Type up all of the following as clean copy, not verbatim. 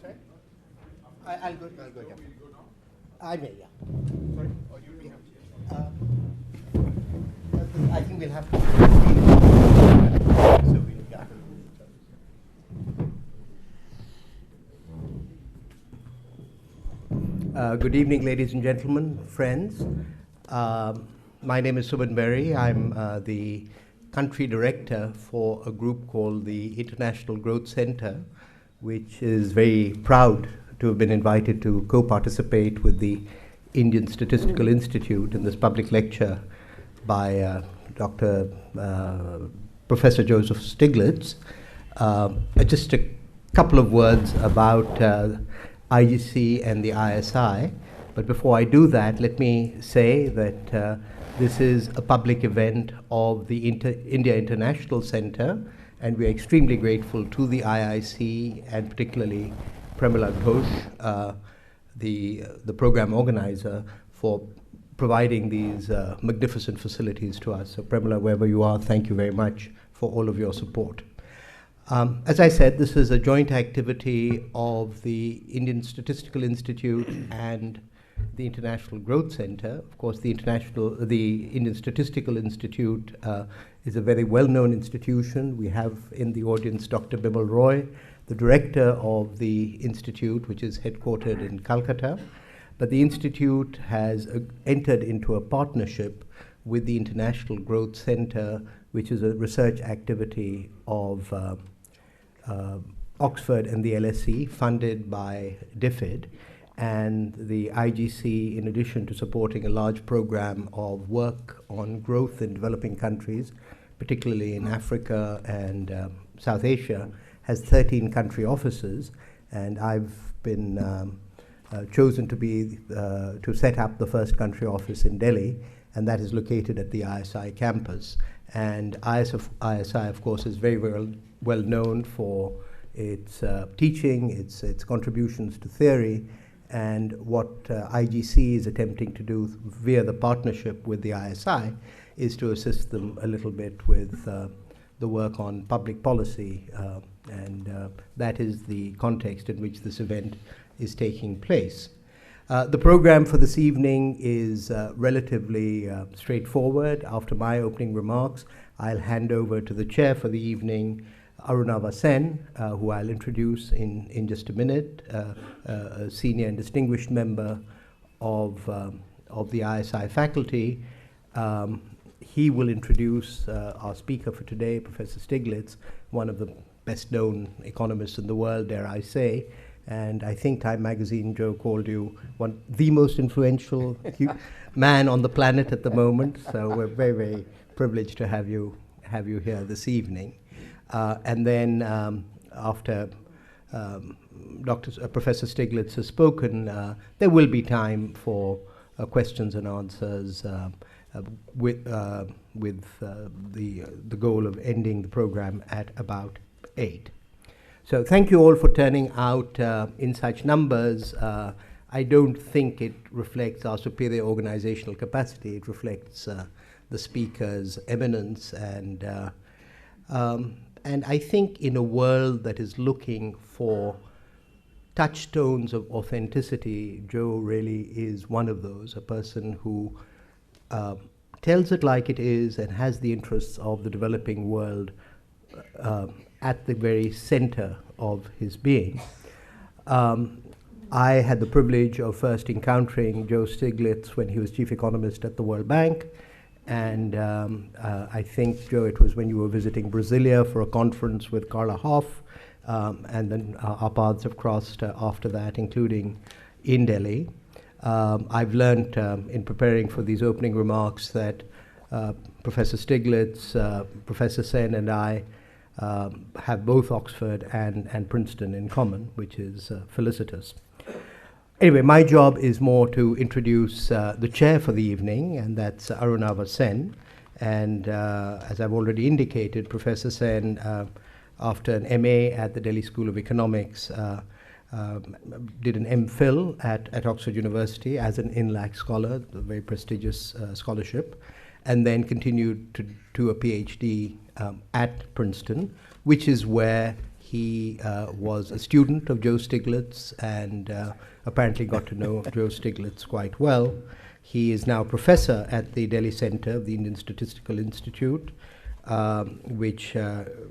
sorry? I'll go here. I may, yeah. Sorry? Or you don't have I think we'll have to. So we'll, yeah. Good evening, ladies and gentlemen, friends. My name is Subhan Berry. I'm the country director for a group called the International Growth Center, which is very proud to have been invited to co-participate with the Indian Statistical Institute in this public lecture by Professor Joseph Stiglitz. Just a couple of words about IGC and the ISI. But before I do that, let me say that this is a public event of the India International Center, and we are extremely grateful to the IIC and particularly Premila Ghosh, the program organizer, for providing these magnificent facilities to us. So Premila, wherever you are, thank you very much for all of your support. As I said, this is a joint activity of the Indian Statistical Institute and the International Growth Center. Of course, the Indian Statistical Institute is a very well-known institution. We have in the audience Dr. Bimal Roy, the director of the institute, which is headquartered in Calcutta. But the institute has entered into a partnership with the International Growth Center, which is a research activity of Oxford and the LSE, funded by DFID. And the IGC, in addition to supporting a large program of work on growth in developing countries, particularly in Africa and South Asia, has 13 country offices. And I've been chosen to set up the first country office in Delhi, and that is located at the ISI campus. And ISI, of course, is very well known for its teaching, its contributions to theory, and what IGC is attempting to do via the partnership with the ISI is to assist them a little bit with the work on public policy, and that is the context in which this event is taking place. The program for this evening is relatively straightforward. After my opening remarks, I'll hand over to the chair for the evening, Arnab Sen, who I'll introduce in just a minute, a senior and distinguished member of the ISI faculty. He will introduce our speaker for today, Professor Stiglitz, one of the best-known economists in the world, dare I say. And I think Time Magazine, Joe, called you the most influential man on the planet at the moment. So we're very, very privileged to have you here this evening. And then after Professor Stiglitz has spoken, there will be time for questions and answers with the goal of ending the program at about 8. So thank you all for turning out in such numbers. I don't think it reflects our superior organizational capacity. It reflects the speaker's eminence, and I think in a world that is looking for touchstones of authenticity, Joe really is one of those, a person who tells it like it is and has the interests of the developing world at the very center of his being. I had the privilege of first encountering Joe Stiglitz when he was chief economist at the World Bank. And I think, Joe, it was when you were visiting Brasilia for a conference with Carla Hoff, and then our paths have crossed after that, including in Delhi. I've learned in preparing for these opening remarks that Professor Stiglitz, Professor Sen, and I have both Oxford and Princeton in common, which is felicitous. Anyway, my job is more to introduce the chair for the evening, and that's Arnab Sen. And as I've already indicated, Professor Sen, after an MA at the Delhi School of Economics, did an MPhil at Oxford University as an INLAC scholar, a very prestigious scholarship, and then continued to do a PhD at Princeton, which is where He was a student of Joe Stiglitz and apparently got to know Joe Stiglitz quite well. He is now professor at the Delhi Center of the Indian Statistical Institute, which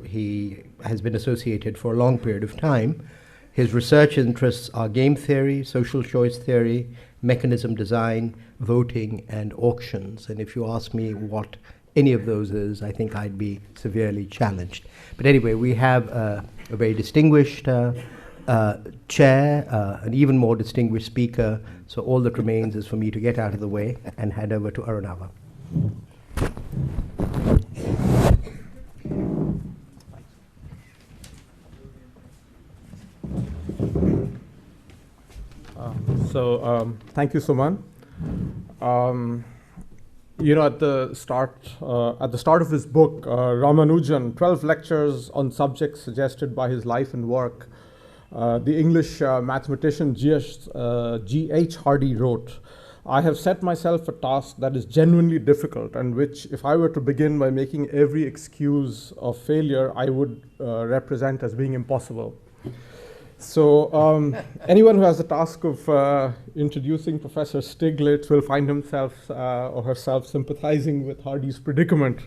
he has been associated for a long period of time. His research interests are game theory, social choice theory, mechanism design, voting, and auctions. And if you ask me what any of those is, I think I'd be severely challenged. But anyway, we have a very distinguished chair, an even more distinguished speaker, so all that remains is for me to get out of the way and hand over to Arnab. Thank you, Suman. At the start of his book, Ramanujan, 12 lectures on subjects suggested by his life and work, the English mathematician G.H. Hardy wrote, "I have set myself a task that is genuinely difficult and which, if I were to begin by making every excuse of failure, I would represent as being impossible." So anyone who has the task of introducing Professor Stiglitz will find himself or herself sympathizing with Hardy's predicament.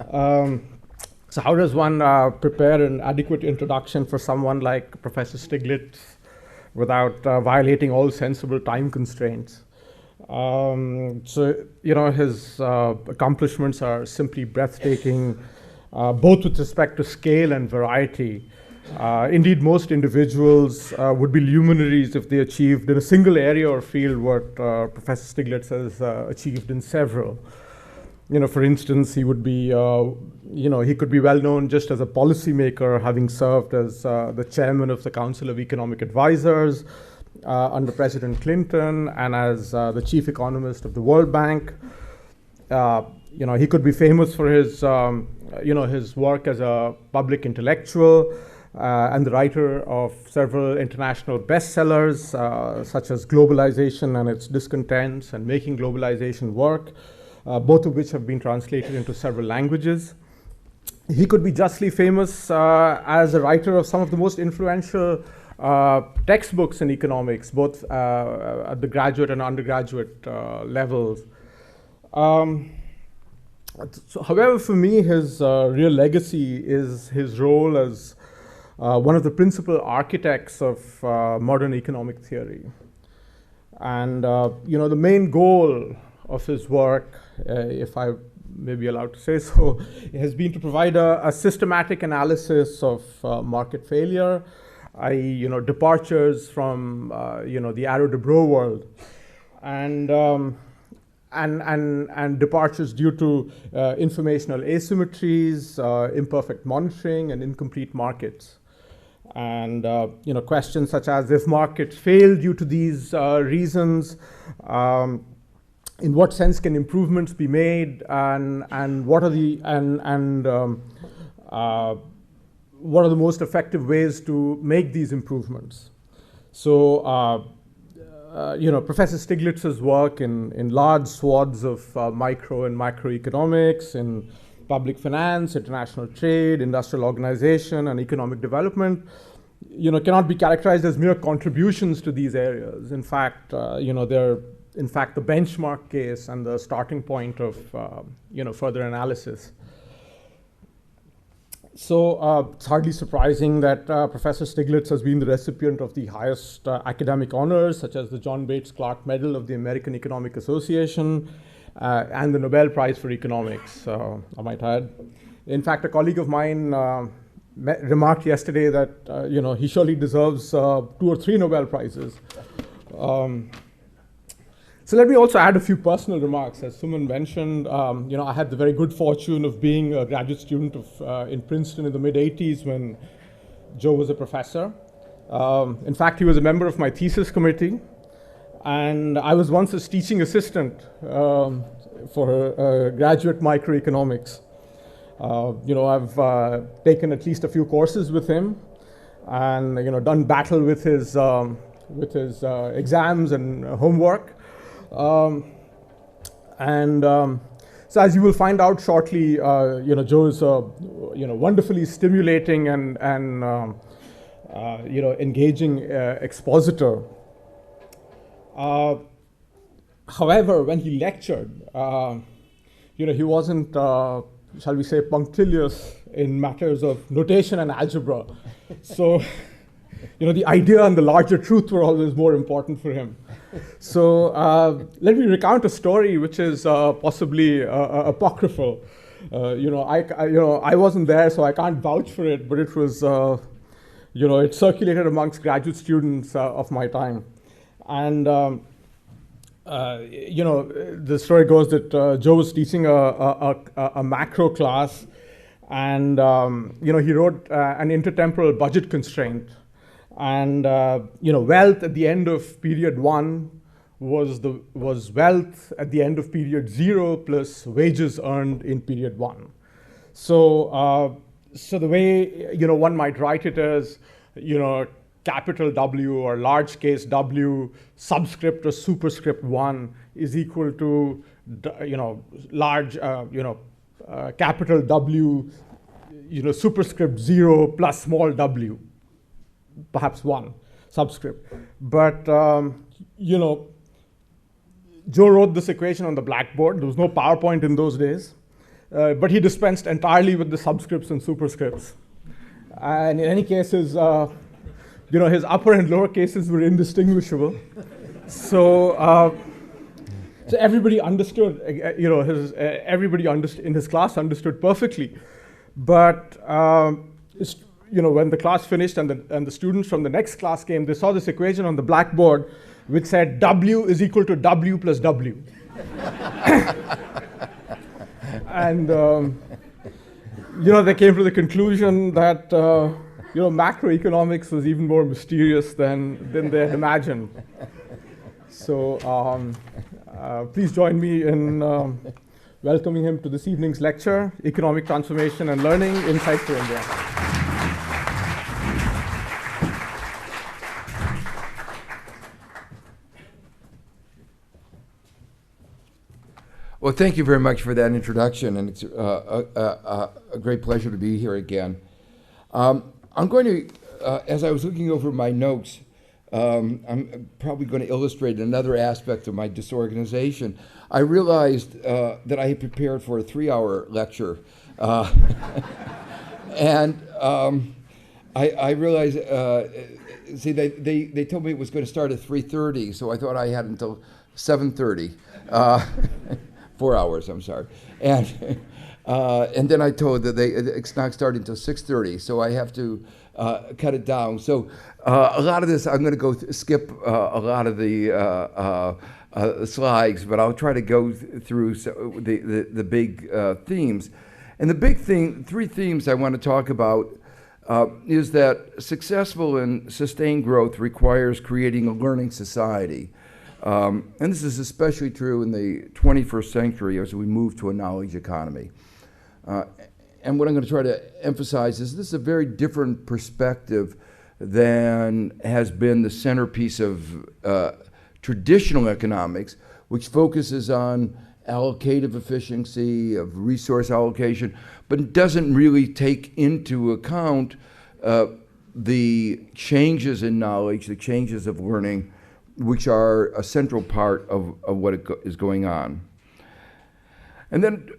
So how does one prepare an adequate introduction for someone like Professor Stiglitz without violating all sensible time constraints? His accomplishments are simply breathtaking, both with respect to scale and variety. Indeed, most individuals would be luminaries if they achieved in a single area or field what Professor Stiglitz has achieved in several. For instance, he would be, he could be well known just as a policymaker, having served as the chairman of the Council of Economic Advisors under President Clinton and as the chief economist of the World Bank. He could be famous for his, his work as a public intellectual and the writer of several international bestsellers, such as Globalization and Its Discontents and Making Globalization Work, both of which have been translated into several languages. He could be justly famous as a writer of some of the most influential textbooks in economics, both at the graduate and undergraduate levels. However, for me, his real legacy is his role as one of the principal architects of modern economic theory. And, the main goal of his work, if I may be allowed to say so, has been to provide a systematic analysis of market failure, i.e., departures from, the Arrow-Debreu world, and departures due to informational asymmetries, imperfect monitoring, and incomplete markets. And questions such as, if markets fail due to these reasons, in what sense can improvements be made, and what are the what are the most effective ways to make these improvements? So, Professor Stiglitz's work in large swaths of micro and macroeconomics, in public finance, international trade, industrial organization, and economic development, cannot be characterized as mere contributions to these areas. In fact, they're in fact the benchmark case and the starting point of further analysis. So it's hardly surprising that Professor Stiglitz has been the recipient of the highest academic honors, such as the John Bates Clark Medal of the American Economic Association and the Nobel Prize for Economics, I might add. In fact, a colleague of mine remarked yesterday that he surely deserves 2 or 3 Nobel Prizes. So let me also add a few personal remarks. As Suman mentioned, I had the very good fortune of being a graduate student in Princeton in the mid-'80s when Joe was a professor. In fact, he was a member of my thesis committee, and I was once his teaching assistant for graduate microeconomics. I've taken at least a few courses with him, and done battle with his exams and homework. So as you will find out shortly, Joe is a wonderfully stimulating and engaging expositor. However, when he lectured, he wasn't, shall we say, punctilious in matters of notation and algebra. So, the idea and the larger truth were always more important for him. So let me recount a story which is possibly apocryphal. I wasn't there, so I can't vouch for it, but it was, it circulated amongst graduate students of my time. And, the story goes that Joe was teaching a macro class, and, he wrote an intertemporal budget constraint. And wealth at the end of period 1 was wealth at the end of period 0 plus wages earned in period 1. So the way one might write it is capital W or large case W subscript or superscript 1 is equal to large capital W superscript 0 plus small w. Perhaps 1 subscript. But, Joe wrote this equation on the blackboard. There was no PowerPoint in those days. But he dispensed entirely with the subscripts and superscripts. And in any case, his upper and lower cases were indistinguishable. So everybody understood, everybody in his class understood perfectly. But, when the class finished and the students from the next class came, they saw this equation on the blackboard which said W is equal to W plus W. And, they came to the conclusion that, macroeconomics was even more mysterious than they had imagined. So please join me in welcoming him to this evening's lecture, Economic Transformation and Learning, Insight for India. Well, thank you very much for that introduction, and it's a great pleasure to be here again. I'm going to, as I was looking over my notes, I'm probably going to illustrate another aspect of my disorganization. I realized that I had prepared for a 3-hour lecture, and I realized, see, they told me it was going to start at 3:30, so I thought I had until 7:30. 4 hours, I'm sorry. And then I told that it's not starting until 6:30, so I have to cut it down. So a lot of this, I'm going to skip a lot of the slides, but I'll try to go through the big themes. And the big thing, 3 themes I want to talk about is that successful and sustained growth requires creating a learning society. And this is especially true in the 21st century as we move to a knowledge economy. And what I'm going to try to emphasize is this is a very different perspective than has been the centerpiece of traditional economics, which focuses on allocative efficiency, of resource allocation, but doesn't really take into account the changes in knowledge, the changes of learning, which are a central part of what is going on. And then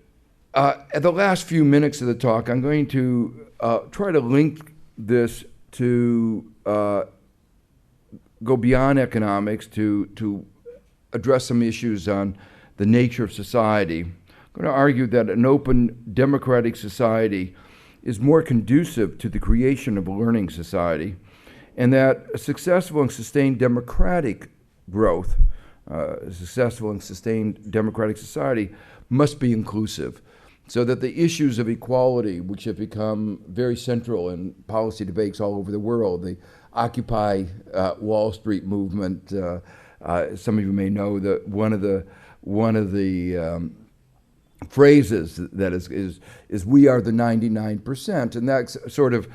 at the last few minutes of the talk, I'm going to try to link this to go beyond economics to address some issues on the nature of society. I'm going to argue that an open democratic society is more conducive to the creation of a learning society, and that a successful and sustained democratic growth, a successful and sustained democratic society must be inclusive, so that the issues of equality, which have become very central in policy debates all over the world, the Occupy Wall Street movement, some of you may know that one of the phrases that is we are the 99%, and that sort of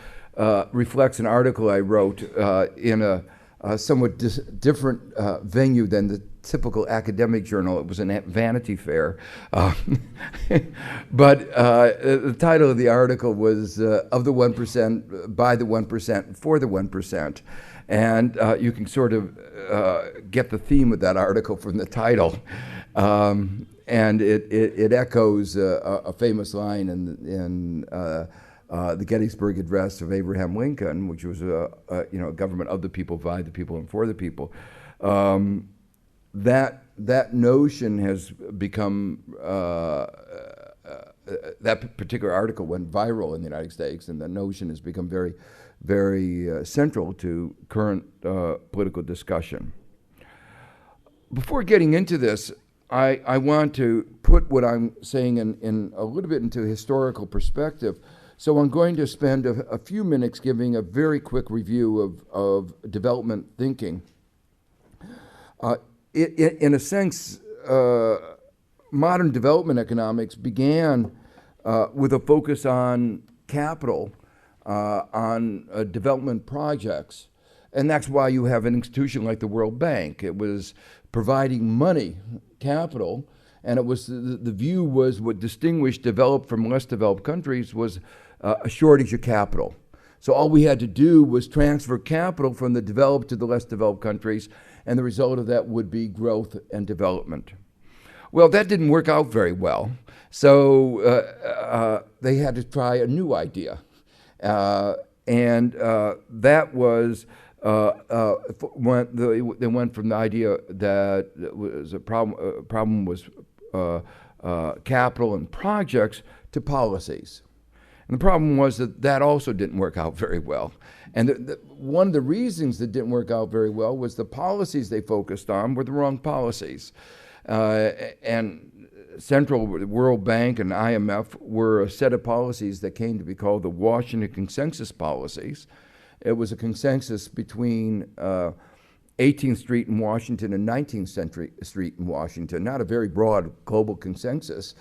reflects an article I wrote in a somewhat different venue than the typical academic journal. It was a Vanity Fair. But the title of the article was Of the 1%, By the 1%, For the 1%. And you can sort of get the theme of that article from the title. And it echoes a famous line in the Gettysburg Address of Abraham Lincoln, which was a government of the people, by the people, and for the people. That notion has become that particular article went viral in the United States, and the notion has become very, very central to current political discussion. Before getting into this, I want to put what I'm saying in a little bit into historical perspective. So I'm going to spend a few minutes giving a very quick review of development thinking. In a sense, modern development economics began with a focus on capital, on development projects. And that's why you have an institution like the World Bank. It was providing money, capital, and it was the view was what distinguished developed from less developed countries was a shortage of capital. So all we had to do was transfer capital from the developed to the less developed countries, and the result of that would be growth and development. Well, that didn't work out very well, so they had to try a new idea, and that was they went from the idea that was a problem was capital and projects to policies. And the problem was that also didn't work out very well. And one of the reasons that didn't work out very well was the policies they focused on were the wrong policies. And central, the World Bank and IMF were a set of policies that came to be called the Washington Consensus policies. It was a consensus between 18th Street in Washington and 19th Street in Washington, not a very broad global consensus.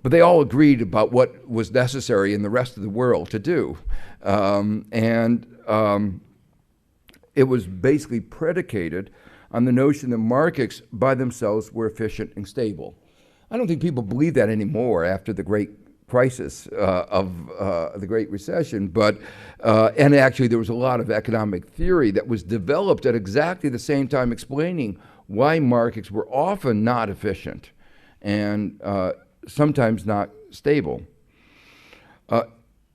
But they all agreed about what was necessary in the rest of the world to do. It was basically predicated on the notion that markets by themselves were efficient and stable. I don't think people believe that anymore after the great crisis of the Great Recession, and actually there was a lot of economic theory that was developed at exactly the same time explaining why markets were often not efficient and sometimes not stable.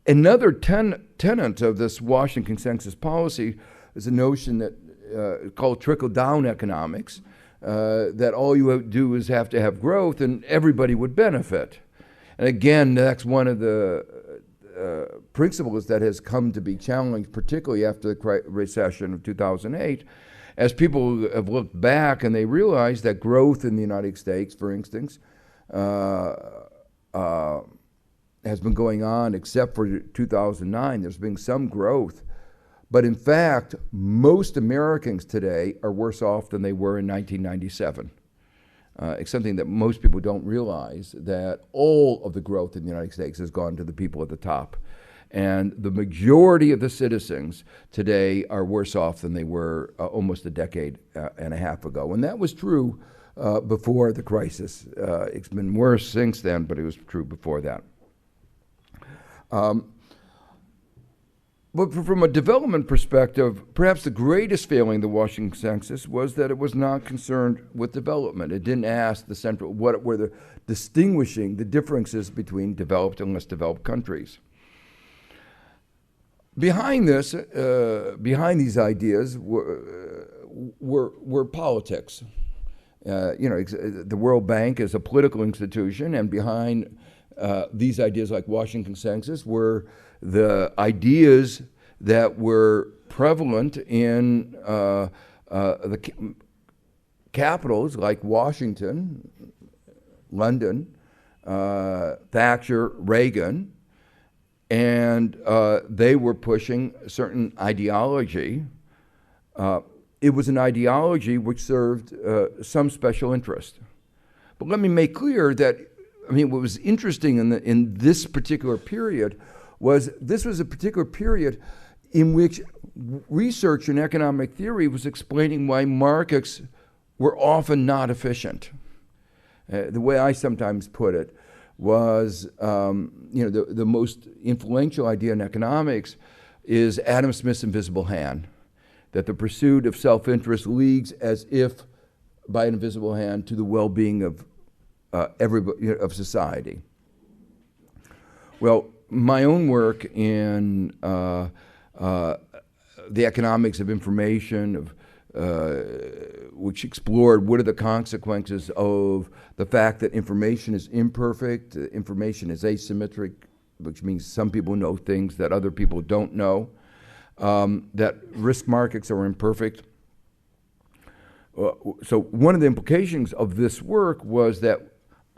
Another tenet of this Washington Consensus policy is a notion that called trickle-down economics, that all you do is have to have growth and everybody would benefit. And again, that's one of the principles that has come to be challenged, particularly after the recession of 2008, as people have looked back and they realize that growth in the United States, for instance, has been going on except for 2009. There's been some growth. But in fact, most Americans today are worse off than they were in 1997. It's something that most people don't realize, that all of the growth in the United States has gone to the people at the top. And the majority of the citizens today are worse off than they were almost a decade and a half ago. And that was true before the crisis. It's been worse since then, but it was true before that. But from a development perspective, perhaps the greatest failing of the Washington Consensus was that it was not concerned with development. It didn't ask the central, what were the distinguishing the differences between developed and less developed countries. Behind this, behind these ideas were politics. The World Bank is a political institution, and behind these ideas like Washington Consensus were the ideas that were prevalent in the capitals like Washington, London, Thatcher, Reagan, and they were pushing a certain ideology. It was an ideology which served some special interest. But let me make clear that, what was interesting in this particular period was this was a particular period in which research in economic theory was explaining why markets were often not efficient. The way I sometimes put it was, the most influential idea in economics is Adam Smith's invisible hand, that the pursuit of self-interest leads as if by an invisible hand to the well-being of everybody, of society. Well, my own work in the economics of information, which explored what are the consequences of the fact that information is imperfect, information is asymmetric, which means some people know things that other people don't know, that risk markets are imperfect. So one of the implications of this work was that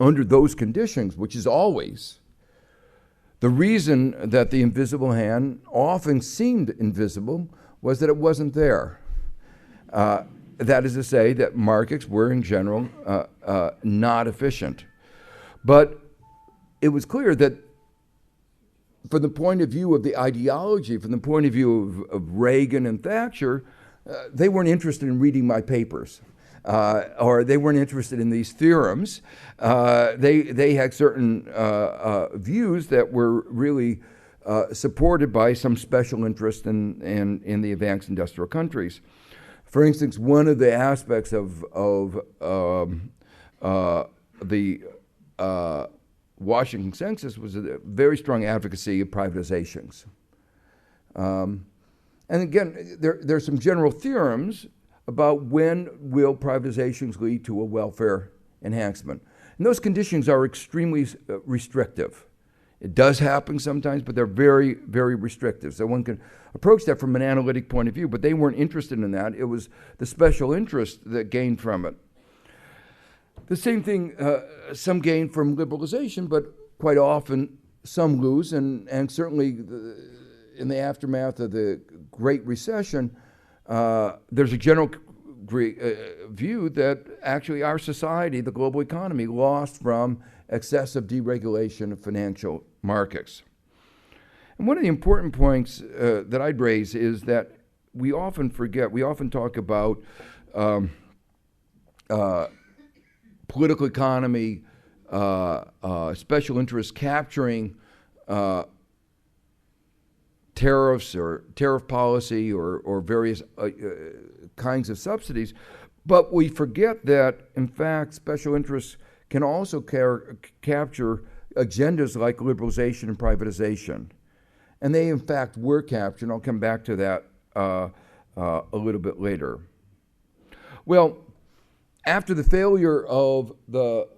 under those conditions, which is always, the reason that the invisible hand often seemed invisible was that it wasn't there. That is to say that markets were in general not efficient. But it was clear that from the point of view of the ideology, from the point of view of Reagan and Thatcher, they weren't interested in reading my papers. Or they weren't interested in these theorems. They had certain views that were really supported by some special interest in the advanced industrial countries. For instance, one of the aspects of the Washington Consensus was a very strong advocacy of privatizations. And again, there's some general theorems about when will privatizations lead to a welfare enhancement. And those conditions are extremely restrictive. It does happen sometimes, but they're very, very restrictive. So one can approach that from an analytic point of view, but they weren't interested in that. It was the special interest that gained from it. The same thing, some gain from liberalization, but quite often some lose, and certainly in the aftermath of the Great Recession, there's a general view that actually our society, the global economy, lost from excessive deregulation of financial markets. And one of the important points that I'd raise is that we often forget, we often talk about political economy, special interests capturing tariffs or tariff policy or various kinds of subsidies, but we forget that, in fact, special interests can also capture agendas like liberalization and privatization. And they, in fact, were captured, and I'll come back to that a little bit later. Well, after the failure of the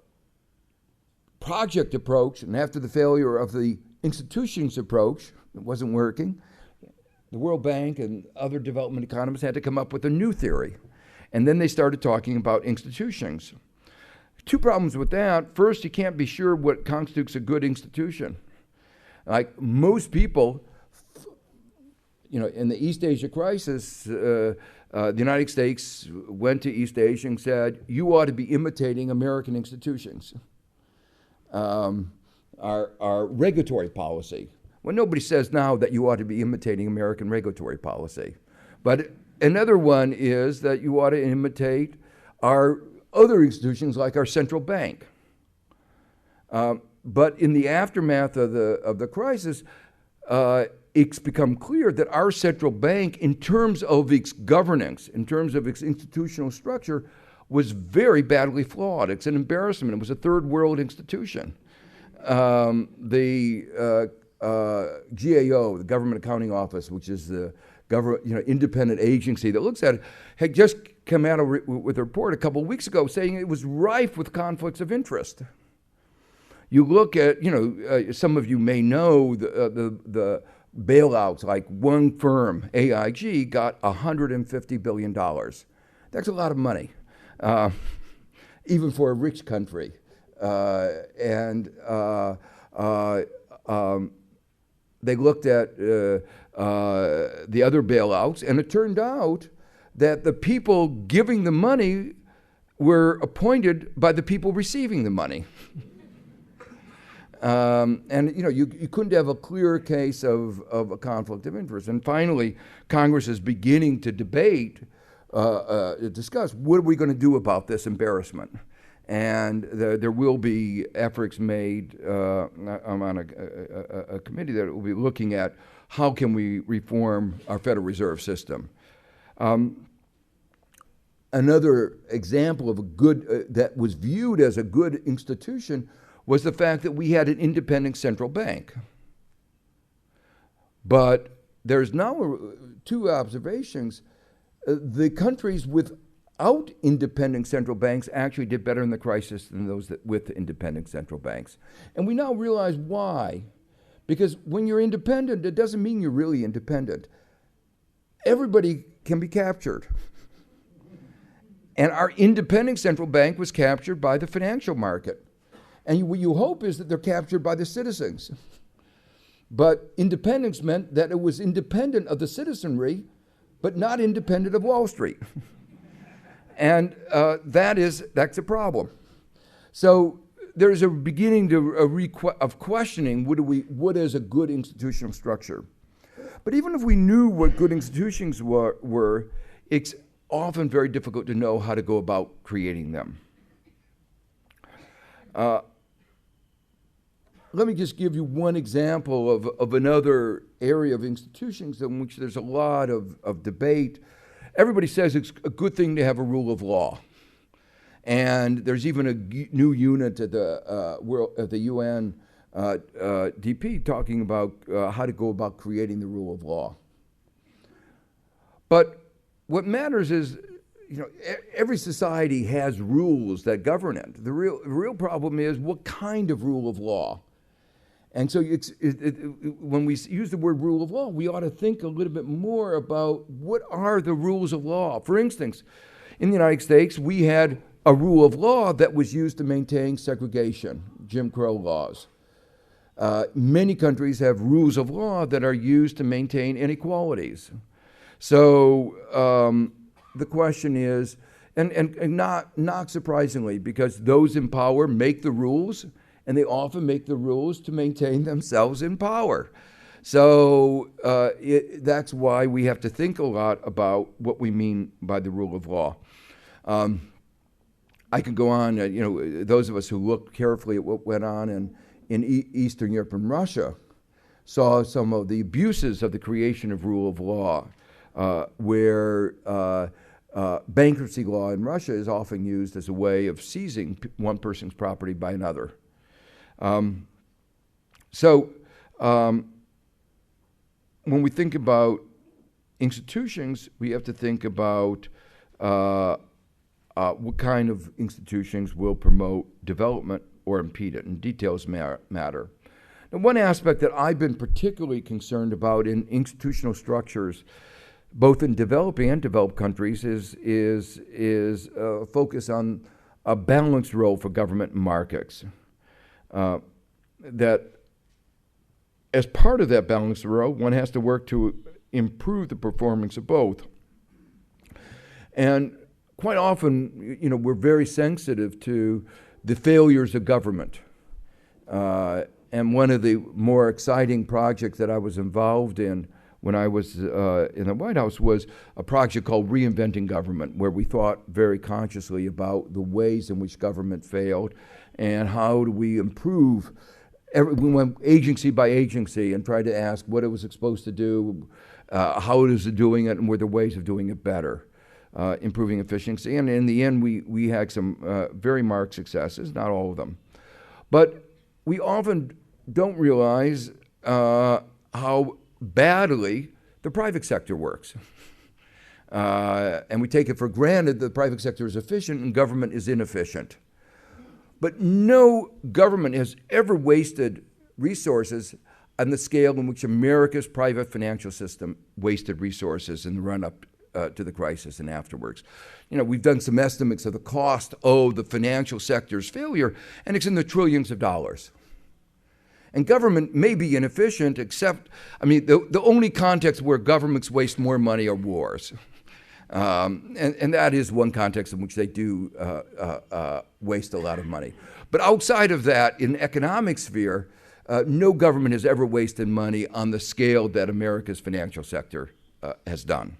project approach and after the failure of the institutions approach, it wasn't working, the World Bank and other development economists had to come up with a new theory. And then they started talking about institutions. Two problems with that. First, you can't be sure what constitutes a good institution. Like most people, in the East Asia crisis, the United States went to East Asia and said, you ought to be imitating American institutions. Our regulatory policy. Well, nobody says now that you ought to be imitating American regulatory policy. But another one is that you ought to imitate our other institutions like our central bank. But in the aftermath of the crisis, it's become clear that our central bank, in terms of its governance, in terms of its institutional structure, was very badly flawed. It's an embarrassment. It was a third world institution. The GAO, the Government Accounting Office, which is the independent agency that looks at it, had just come out with a report a couple of weeks ago saying it was rife with conflicts of interest. You look at, some of you may know the bailouts, like one firm, AIG, got $150 billion. That's a lot of money, even for a rich country. They looked at the other bailouts, and it turned out that the people giving the money were appointed by the people receiving the money. And you couldn't have a clearer case of a conflict of interest. And finally, Congress is beginning to discuss what are we going to do about this embarrassment. And there will be efforts made. I'm on a committee that will be looking at how can we reform our Federal Reserve System. Another example of a good, that was viewed as a good institution was the fact that we had an independent central bank. But there's now two observations. The countries without independent central banks actually did better in the crisis than those with independent central banks. And we now realize why. Because when you're independent, it doesn't mean you're really independent. Everybody can be captured. And our independent central bank was captured by the financial market. And what you hope is that they're captured by the citizens. But independence meant that it was independent of the citizenry, but not independent of Wall Street. And that's a problem. So there's a beginning of questioning what is a good institutional structure. But even if we knew what good institutions were, it's often very difficult to know how to go about creating them. Let me just give you one example of another area of institutions in which there's a lot of debate. Everybody says it's a good thing to have a rule of law. And there's even a new unit at the UN DP talking about how to go about creating the rule of law. But what matters is, every society has rules that govern it. The real problem is what kind of rule of law. And so when we use the word rule of law, we ought to think a little bit more about what are the rules of law. For instance, in the United States, we had a rule of law that was used to maintain segregation, Jim Crow laws. Many countries have rules of law that are used to maintain inequalities. So the question is, and not surprisingly, because those in power make the rules, and they often make the rules to maintain themselves in power. So that's why we have to think a lot about what we mean by the rule of law. I could go on, those of us who look carefully at what went on in Eastern Europe and Russia saw some of the abuses of the creation of rule of law, where bankruptcy law in Russia is often used as a way of seizing one person's property by another. When we think about institutions, we have to think about what kind of institutions will promote development or impede it, and details matter. Now, one aspect that I've been particularly concerned about in institutional structures, both in developing and developed countries, is a focus on a balanced role for government and markets. That as part of that balanced role, one has to work to improve the performance of both. And quite often, we're very sensitive to the failures of government. And one of the more exciting projects that I was involved in when I was in the White House was a project called Reinventing Government, where we thought very consciously about the ways in which government failed and how do we improve. We went agency by agency and tried to ask what it was supposed to do, how it is doing it, and were there ways of doing it better, improving efficiency. And in the end, we had some very marked successes, not all of them. But we often don't realize how badly the private sector works. And we take it for granted that the private sector is efficient and government is inefficient. But no government has ever wasted resources on the scale in which America's private financial system wasted resources in the run-up to the crisis and afterwards. We've done some estimates of the cost of the financial sector's failure, and it's in the trillions of dollars. And government may be inefficient, except, the only context where governments waste more money are wars. And that is one context in which they do waste a lot of money. But outside of that, in economic sphere, no government has ever wasted money on the scale that America's financial sector has done.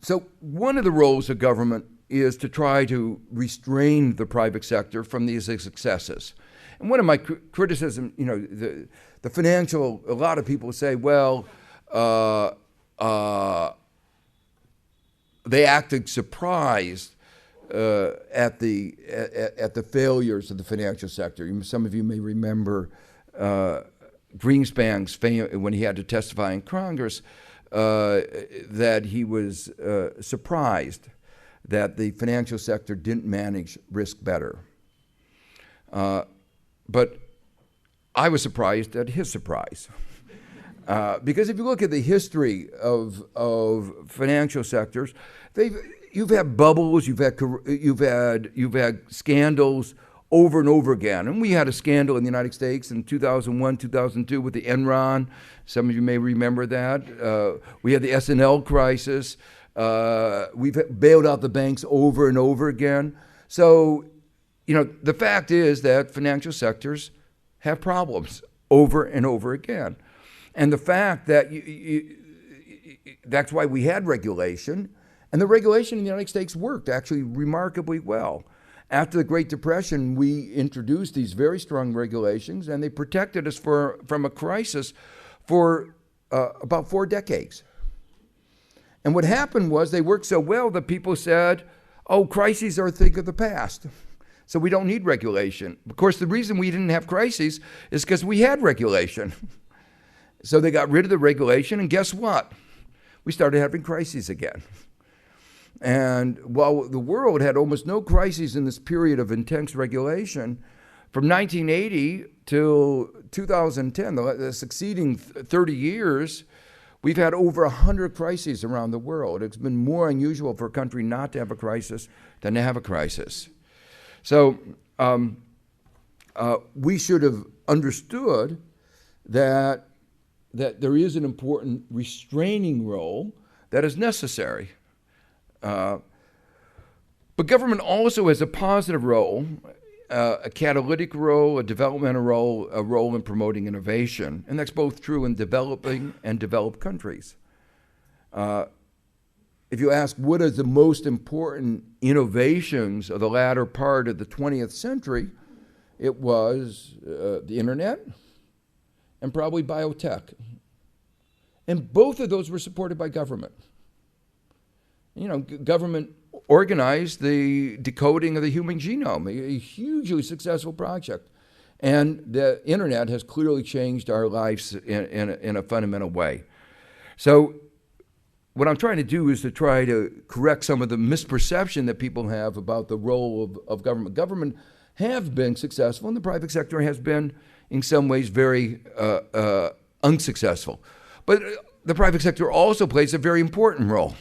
So one of the roles of government is to try to restrain the private sector from these successes. And one of my criticism, the financial, a lot of people say, well, they acted surprised at the failures of the financial sector. Some of you may remember Greenspan's when he had to testify in Congress that he was surprised that the financial sector didn't manage risk better. But I was surprised at his surprise. Because if you look at the history of financial sectors, you've had bubbles, you've had scandals over and over again. And we had a scandal in the United States in 2001, 2002 with the Enron. Some of you may remember that. We had the S&L crisis. We've bailed out the banks over and over again. So, the fact is that financial sectors have problems over and over again. And the fact that that's why we had regulation, and the regulation in the United States worked actually remarkably well. After the Great Depression, we introduced these very strong regulations, and they protected us from a crisis for about 4 decades. And what happened was they worked so well that people said, oh, crises are a thing of the past, so we don't need regulation. Of course, the reason we didn't have crises is because we had regulation. So they got rid of the regulation, and guess what? We started having crises again. And while the world had almost no crises in this period of intense regulation, from 1980 till 2010, the succeeding 30 years, we've had over 100 crises around the world. It's been more unusual for a country not to have a crisis than to have a crisis. So we should have understood that there is an important restraining role that is necessary. But government also has a positive role, a catalytic role, a developmental role, a role in promoting innovation. And that's both true in developing and developed countries. If you ask what are the most important innovations of the latter part of the 20th century, it was the internet and probably biotech. And both of those were supported by government. Government organized the decoding of the human genome, a hugely successful project. And the internet has clearly changed our lives in a fundamental way. So what I'm trying to do is to try to correct some of the misperception that people have about the role of government. Government have been successful, and the private sector has been, in some ways, very unsuccessful. But the private sector also plays a very important role.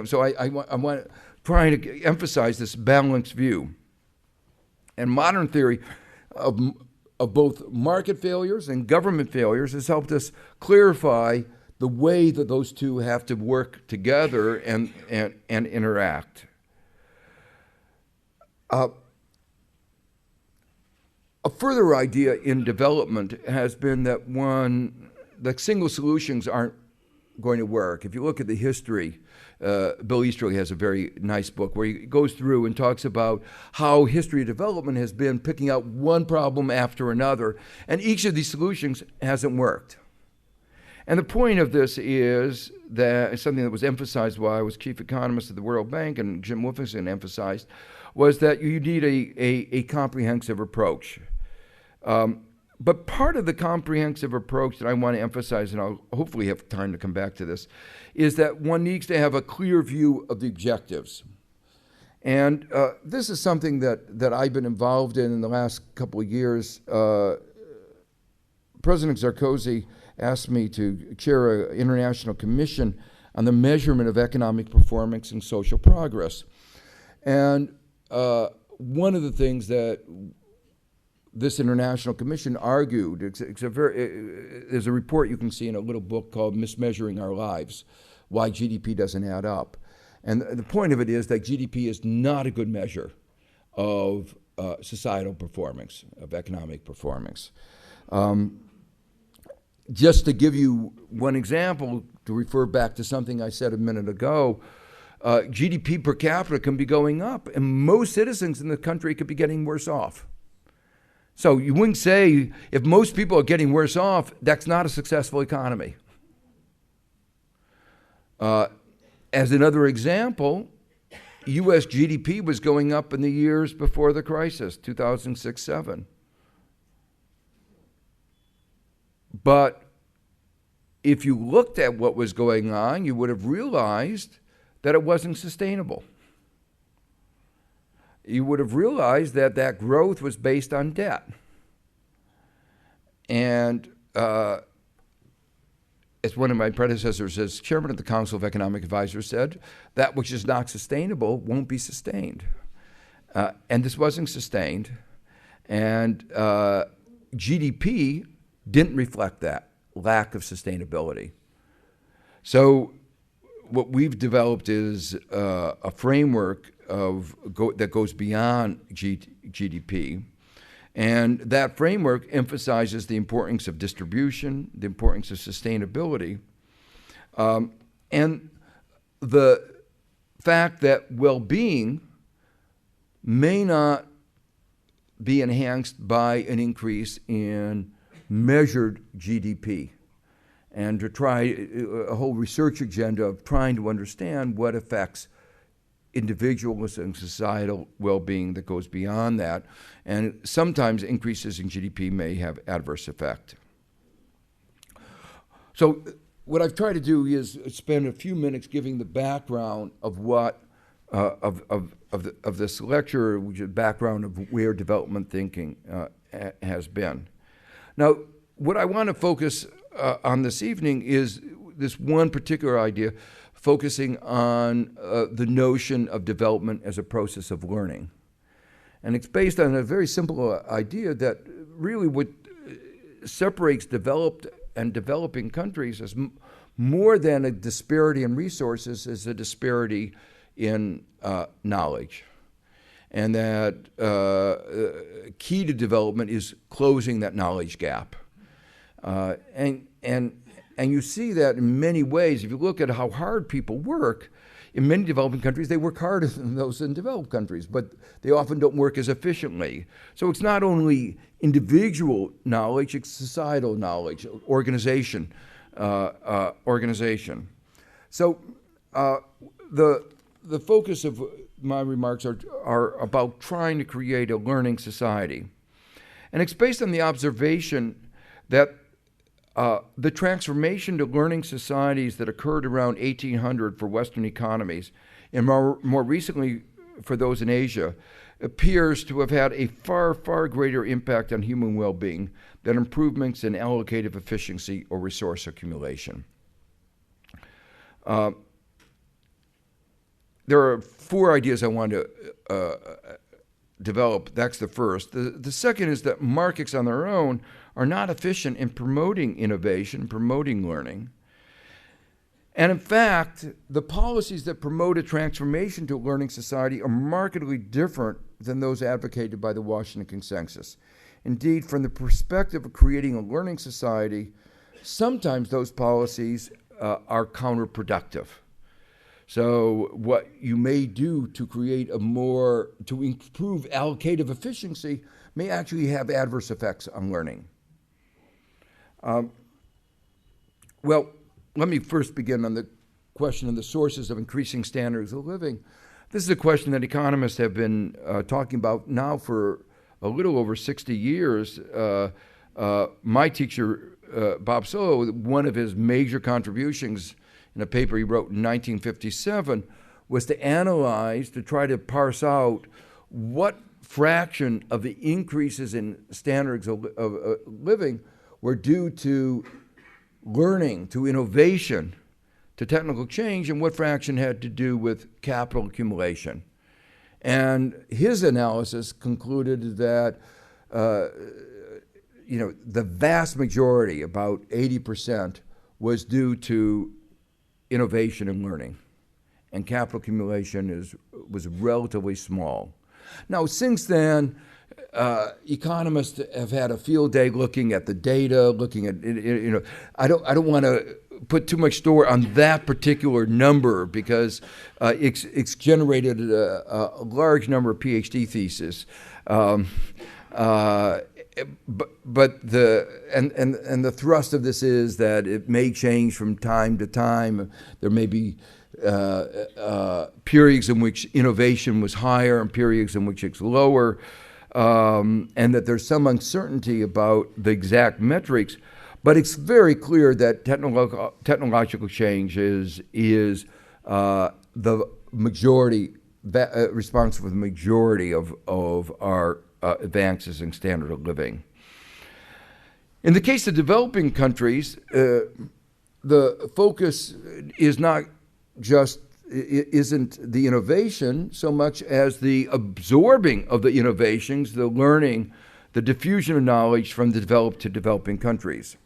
So I want trying to emphasize this balanced view. And modern theory of both market failures and government failures has helped us clarify the way that those two have to work together and interact. A further idea in development has been that single solutions aren't going to work. If you look at the history, Bill Easterly has a very nice book where he goes through and talks about how history of development has been picking out one problem after another, and each of these solutions hasn't worked. And the point of this is that something that was emphasized while I was chief economist at the World Bank, and Jim Wolfensohn emphasized, was that you need a comprehensive approach. But part of the comprehensive approach that I want to emphasize, and I'll hopefully have time to come back to this, is that one needs to have a clear view of the objectives. And this is something that I've been involved in the last couple of years. President Sarkozy asked me to chair an international commission on the measurement of economic performance and social progress. And one of the things that this international commission argued, there's a report you can see in a little book called Mismeasuring Our Lives, Why GDP Doesn't Add Up. And the point of it is that GDP is not a good measure of societal performance, of economic performance. Just to give you one example, to refer back to something I said a minute ago, GDP per capita can be going up, and most citizens in the country could be getting worse off. So you wouldn't say if most people are getting worse off, that's not a successful economy. As another example, U.S. GDP was going up in the years before the crisis, 2006-07. But if you looked at what was going on, you would have realized that it wasn't sustainable. You would have realized that that growth was based on debt. And as one of my predecessors as chairman of the Council of Economic Advisors said, that which is not sustainable won't be sustained. And this wasn't sustained. And GDP didn't reflect that lack of sustainability. So what we've developed is a framework that goes beyond GDP. And that framework emphasizes the importance of distribution, the importance of sustainability, and the fact that well-being may not be enhanced by an increase in measured GDP, and to try a whole research agenda of trying to understand what affects individualism and societal well-being that goes beyond that. And sometimes increases in GDP may have adverse effect. So what I've tried to do is spend a few minutes giving the background of what of this lecture, which is background of where development thinking has been. Now, what I want to focus on this evening is this one particular idea, focusing on the notion of development as a process of learning. And it's based on a very simple idea that really what separates developed and developing countries is more than a disparity in resources, is a disparity in knowledge. And that key to development is closing that knowledge gap. And you see that in many ways. If you look at how hard people work, in many developing countries, they work harder than those in developed countries, but they often don't work as efficiently. So it's not only individual knowledge, it's societal knowledge, organization. So the focus of my remarks are about trying to create a learning society. And it's based on the observation that the transformation to learning societies that occurred around 1800 for Western economies, and more recently for those in Asia, appears to have had a far, far greater impact on human well-being than improvements in allocative efficiency or resource accumulation. There are four ideas I want to develop. That's the first. The second is that markets on their own are not efficient in promoting innovation, promoting learning. And in fact, the policies that promote a transformation to a learning society are markedly different than those advocated by the Washington Consensus. Indeed, from the perspective of creating a learning society, sometimes those policies are counterproductive. So what you may do to create to improve allocative efficiency may actually have adverse effects on learning. Well, let me first begin on the question of the sources of increasing standards of living. This is a question that economists have been talking about now for a little over 60 years. My teacher, Bob Solow, one of his major contributions in a paper he wrote in 1957 was to analyze, to try to parse out what fraction of the increases in standards of living were due to learning, to innovation, to technical change, and what fraction had to do with capital accumulation. And his analysis concluded that the vast majority, about 80%, was due to innovation and learning, and capital accumulation was relatively small. Now, since then, economists have had a field day looking at the data, looking at, I don't want to put too much store on that particular number because it's generated a large number of PhD theses. But the thrust of this is that it may change from time to time. There may be periods in which innovation was higher and periods in which it's lower, and that there's some uncertainty about the exact metrics. But it's very clear that technological change is the majority, responsible for the majority of our advances in standard of living. In the case of developing countries, the focus isn't the innovation so much as the absorbing of the innovations, the learning, the diffusion of knowledge from the developed to developing countries.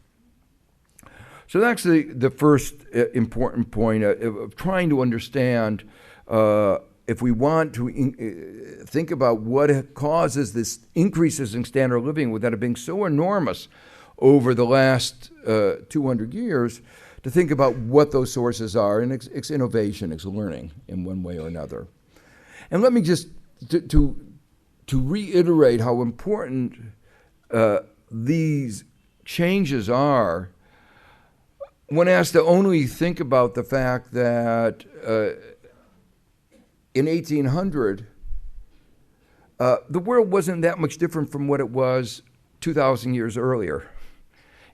So that's the first important point of trying to understand if we want to think about what causes this increases in standard of living that have been so enormous over the last 200 years, to think about what those sources are, and it's innovation, it's learning in one way or another. And let me just, to reiterate how important these changes are, one has to only think about the fact that in 1800, the world wasn't that much different from what it was 2,000 years earlier.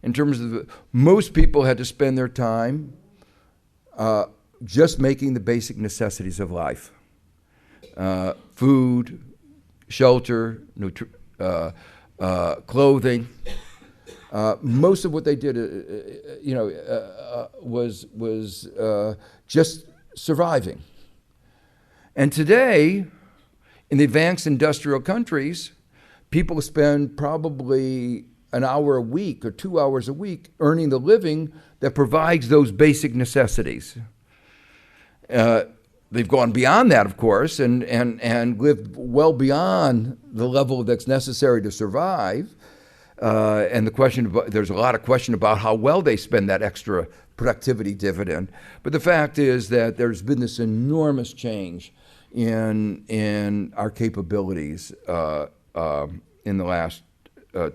In terms of most people had to spend their time just making the basic necessities of life. Food, shelter, clothing. Most of what they did, was just surviving. And today, in the advanced industrial countries, people spend probably an hour a week or 2 hours a week earning the living that provides those basic necessities. They've gone beyond that, of course, and lived well beyond the level that's necessary to survive. And there's a lot of question about how well they spend that extra productivity dividend. But the fact is that there's been this enormous change in our capabilities in the last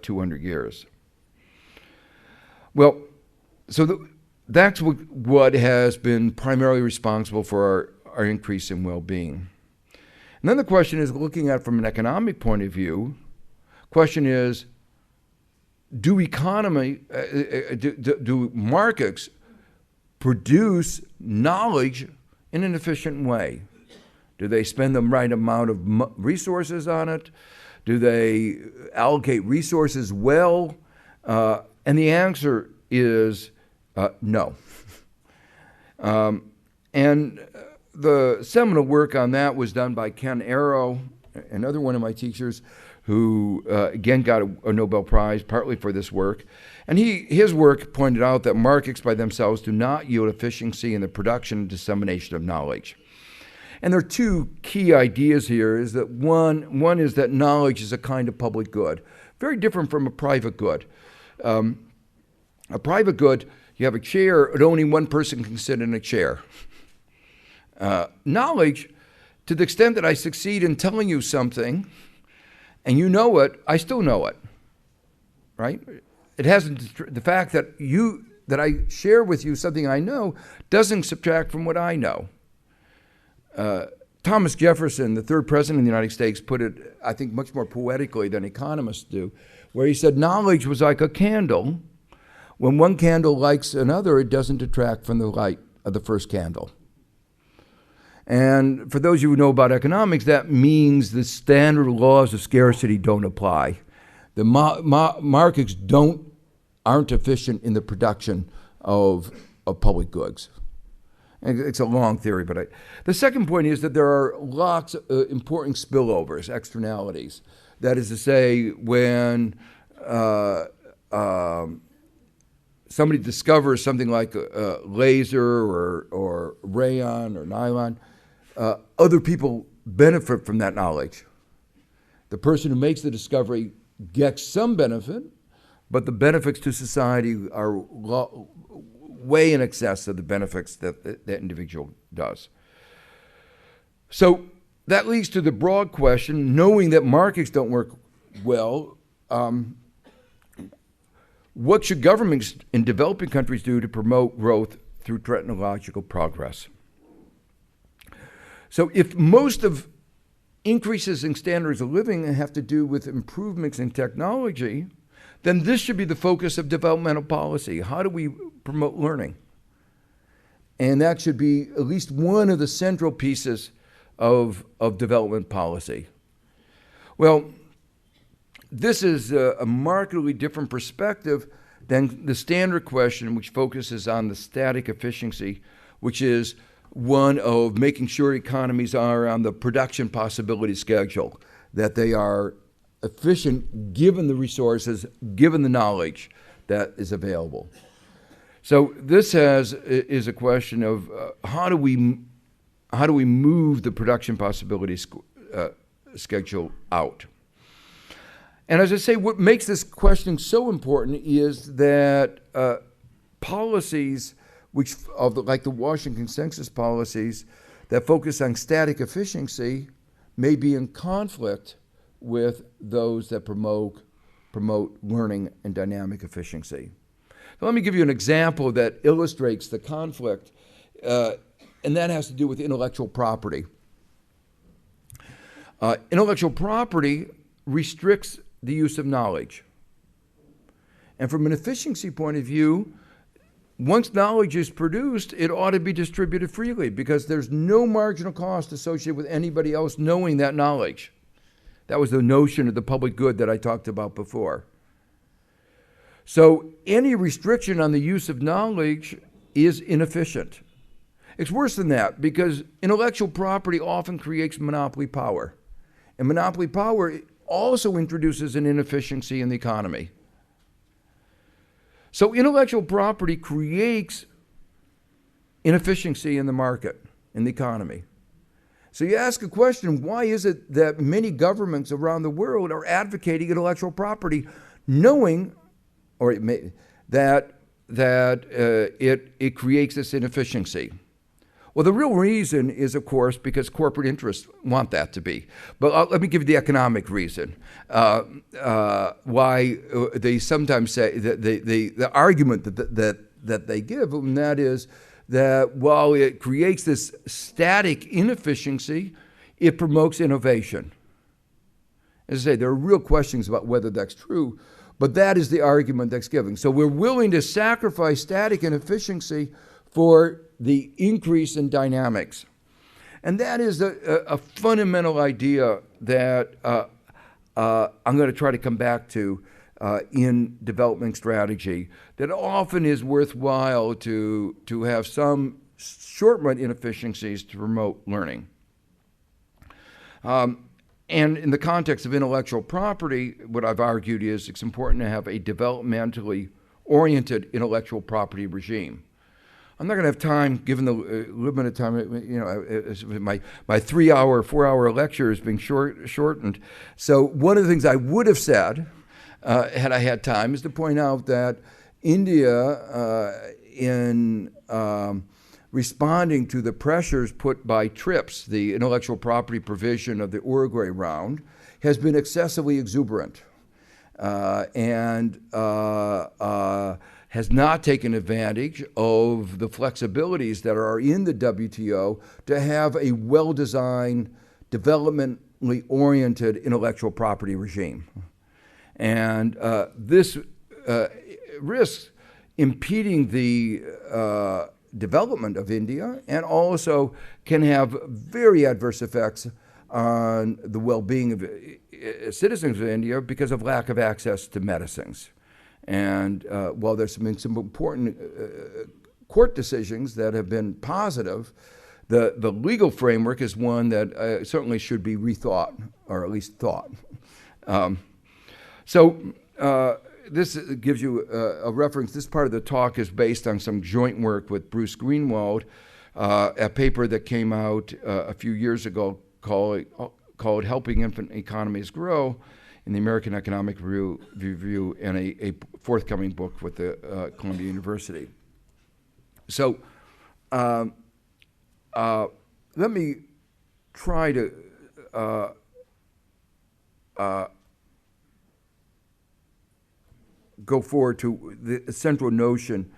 200 years. Well, so that's what has been primarily responsible for our increase in well-being. And then the question is, looking at it from an economic point of view, question is, do markets produce knowledge in an efficient way? Do they spend the right amount of resources on it? Do they allocate resources well? And the answer is no. And the seminal work on that was done by Ken Arrow, another one of my teachers, who again got a Nobel Prize partly for this work. And his work pointed out that markets by themselves do not yield efficiency in the production and dissemination of knowledge. And there are two key ideas here. Is that one is that knowledge is a kind of public good, very different from a private good. A private good, you have a chair, and only one person can sit in a chair. Knowledge, to the extent that I succeed in telling you something, and you know it, I still know it, right? It hasn't. The fact that I share with you something I know doesn't subtract from what I know. Thomas Jefferson, the third president of the United States, put it, I think, much more poetically than economists do, where he said, knowledge was like a candle. When one candle lights another, it doesn't detract from the light of the first candle. And for those of you who know about economics, that means the standard laws of scarcity don't apply. The markets aren't efficient in the production of public goods. And it's a long theory, but the second point is that there are lots of important spillovers, externalities. That is to say, when somebody discovers something like a laser or rayon or nylon, other people benefit from that knowledge. The person who makes the discovery gets some benefit, but the benefits to society are way in excess of the benefits that that individual does. So that leads to the broad question, knowing that markets don't work well, what should governments in developing countries do to promote growth through technological progress? So if most of increases in standards of living have to do with improvements in technology, then this should be the focus of developmental policy. How do we promote learning? And that should be at least one of the central pieces of development policy. Well, this is a markedly different perspective than the standard question, which focuses on the static efficiency, which is one of making sure economies are on the production possibility schedule, that they are efficient given the resources, given the knowledge that is available. So this is a question of how do we move the production possibility schedule out? And as I say, what makes this question so important is that policies like the Washington Consensus policies that focus on static efficiency may be in conflict with those that promote learning and dynamic efficiency. So let me give you an example that illustrates the conflict, and that has to do with intellectual property. Intellectual property restricts the use of knowledge. And from an efficiency point of view, once knowledge is produced, it ought to be distributed freely because there's no marginal cost associated with anybody else knowing that knowledge. That was the notion of the public good that I talked about before. So any restriction on the use of knowledge is inefficient. It's worse than that because intellectual property often creates monopoly power. And monopoly power also introduces an inefficiency in the economy. So intellectual property creates inefficiency in the market, in the economy. So you ask a question, why is it that many governments around the world are advocating intellectual property, knowing that it creates this inefficiency? Well, the real reason is, of course, because corporate interests want that to be. But let me give you the economic reason why they sometimes say that the argument that they give, and that is that while it creates this static inefficiency, it promotes innovation. As I say, there are real questions about whether that's true, but that is the argument that's given. So we're willing to sacrifice static inefficiency for the increase in dynamics. And that is a fundamental idea that I'm going to try to come back to in development strategy, that often is worthwhile to have some short-run inefficiencies to promote learning. And in the context of intellectual property, what I've argued is it's important to have a developmentally oriented intellectual property regime. I'm not going to have time, given the limited time, my 3-hour, 4-hour lecture is being shortened. So one of the things I would have said, had I had time, is to point out that India, in responding to the pressures put by TRIPS, the intellectual property provision of the Uruguay round, has been excessively exuberant and has not taken advantage of the flexibilities that are in the WTO to have a well-designed, developmentally oriented intellectual property regime. And this risks impeding the development of India and also can have very adverse effects on the well-being of citizens of India because of lack of access to medicines. And while there's been some important court decisions that have been positive, the legal framework is one that certainly should be rethought, or at least thought. This gives you a reference. This part of the talk is based on some joint work with Bruce Greenwald, a paper that came out a few years ago called called Helping Infant Economies Grow in the American Economic Review, and a forthcoming book with the Columbia University. So let me try to go forward to the central notion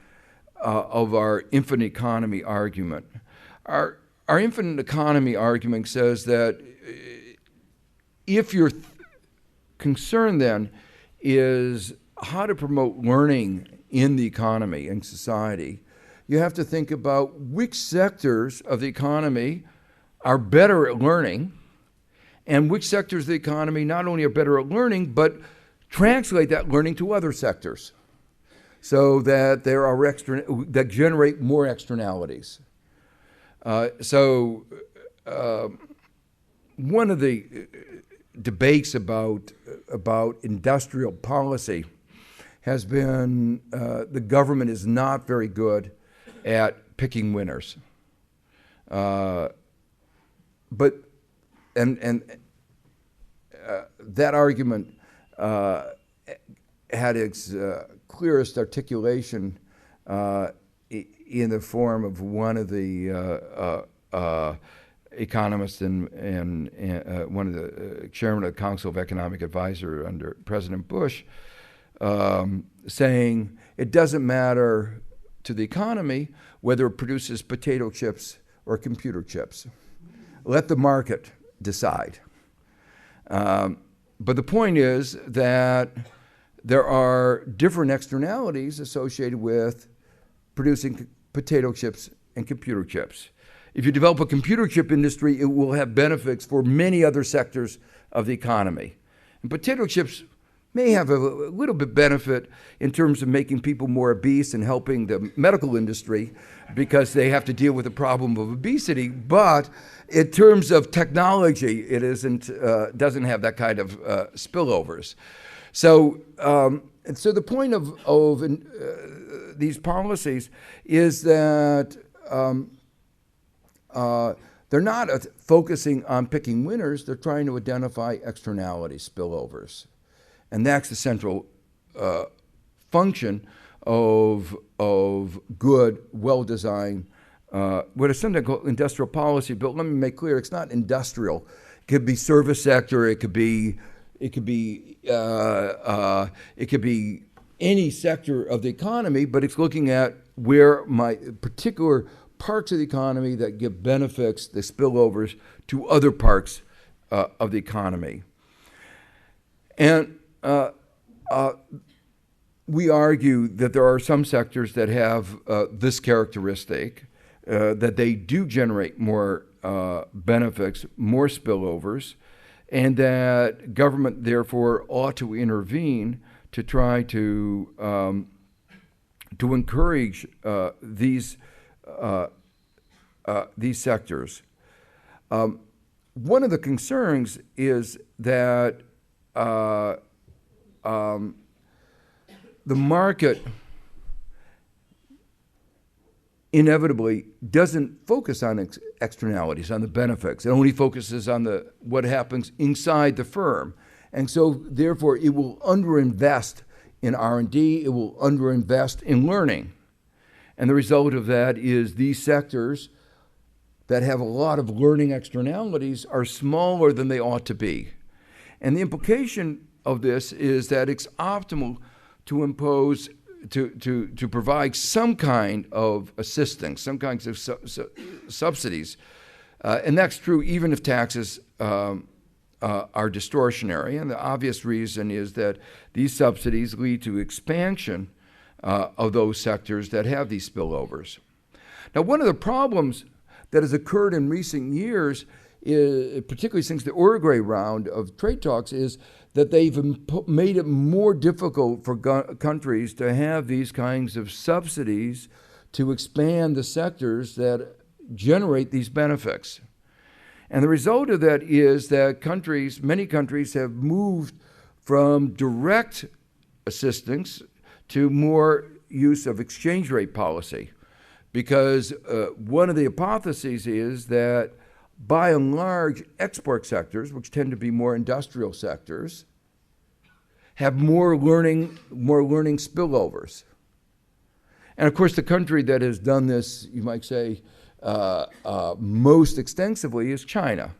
of our infinite economy argument. Our infinite economy argument says that if your concern then is how to promote learning in the economy and society, you have to think about which sectors of the economy are better at learning, and which sectors of the economy not only are better at learning, but translate that learning to other sectors so that there are that generate more externalities. One of the debates about industrial policy has been the government is not very good at picking winners. That argument had its clearest articulation in the form of one of the economists and one of the chairman of the Council of Economic Advisor under President Bush, saying it doesn't matter to the economy whether it produces potato chips or computer chips. Let the market decide. But the point is that there are different externalities associated with producing potato chips and computer chips. If you develop a computer chip industry, it will have benefits for many other sectors of the economy. And potato chips may have a little bit benefit in terms of making people more obese and helping the medical industry because they have to deal with the problem of obesity. But in terms of technology, it doesn't have that kind of spillovers. So the point of these policies is that they're not focusing on picking winners. They're trying to identify externalities, spillovers. And that's the central function of good, well-designed, what is sometimes called industrial policy. But let me make clear, it's not industrial. It could be service sector. It could be any sector of the economy. But it's looking at where my particular parts of the economy that give benefits, the spillovers, to other parts of the economy. And we argue that there are some sectors that have this characteristic, that they do generate more benefits, more spillovers, and that government therefore ought to intervene to try to encourage these sectors. One of the concerns is that the market inevitably doesn't focus on externalities, on the benefits. It only focuses on what happens inside the firm. And so, therefore, it will underinvest in R&D. It will underinvest in learning. And the result of that is these sectors that have a lot of learning externalities are smaller than they ought to be. And the implication of this is that it's optimal to impose, to provide some kind of assistance, some kinds of subsidies. And that's true even if taxes are distortionary. And the obvious reason is that these subsidies lead to expansion of those sectors that have these spillovers. Now, one of the problems that has occurred in recent years, particularly since the Uruguay round of trade talks, is that they've made it more difficult for countries to have these kinds of subsidies to expand the sectors that generate these benefits. And the result of that is that many countries have moved from direct assistance to more use of exchange rate policy. Because one of the hypotheses is that by and large, export sectors, which tend to be more industrial sectors, have more learning spillovers. And of course, the country that has done this, you might say, most extensively is China,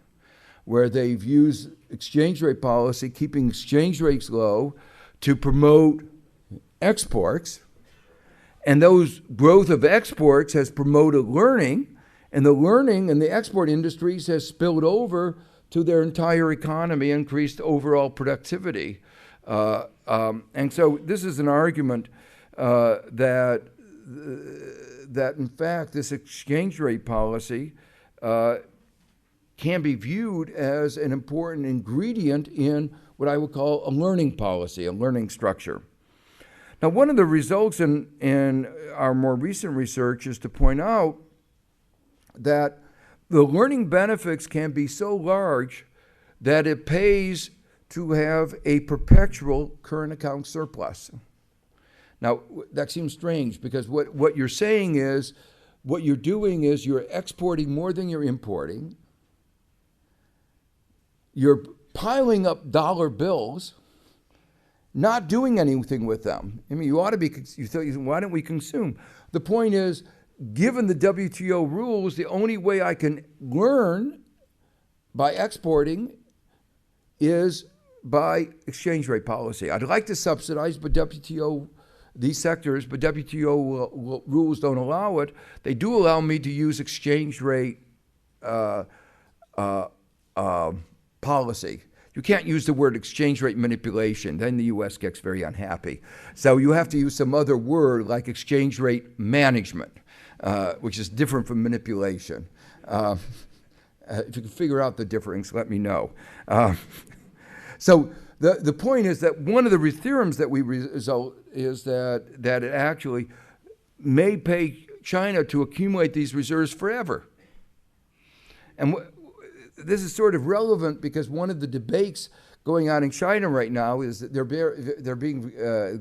where they've used exchange rate policy, keeping exchange rates low to promote exports. And those growth of exports has promoted learning, and the learning and the export industries has spilled over to their entire economy, increased overall productivity. And so this is an argument that in fact this exchange rate policy can be viewed as an important ingredient in what I would call a learning policy, a learning structure. Now, one of the results in our more recent research is to point out that the learning benefits can be so large that it pays to have a perpetual current account surplus. Now, that seems strange because what you're saying is, what you're doing is you're exporting more than you're importing. You're piling up dollar bills, not doing anything with them. I mean, you ought to be, why don't we consume? The point is, given the WTO rules, the only way I can learn by exporting is by exchange rate policy. I'd like to subsidize these sectors, but WTO rules don't allow it. They do allow me to use exchange rate policy. You can't use the word exchange rate manipulation, then the US gets very unhappy. So you have to use some other word like exchange rate management, which is different from manipulation. If you can figure out the difference, let me know. So the point is that one of the theorems that we result is that it actually may pay China to accumulate these reserves forever. And this is sort of relevant because one of the debates going on in China right now is that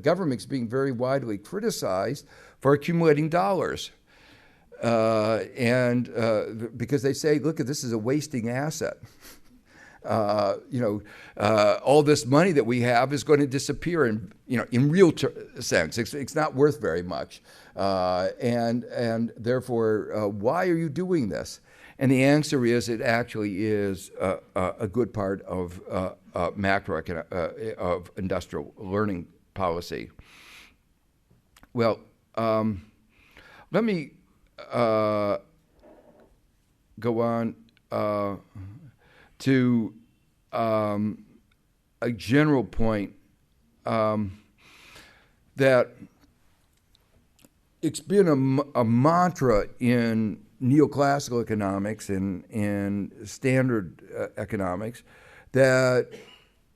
government's being very widely criticized for accumulating dollars. Because they say, look, this is a wasting asset. All this money that we have is going to disappear in real sense. It's not worth very much. And therefore, why are you doing this? And the answer is it actually is a good part of of industrial learning policy. Well, let me go on to a general point that it's been a mantra in neoclassical economics and standard economics that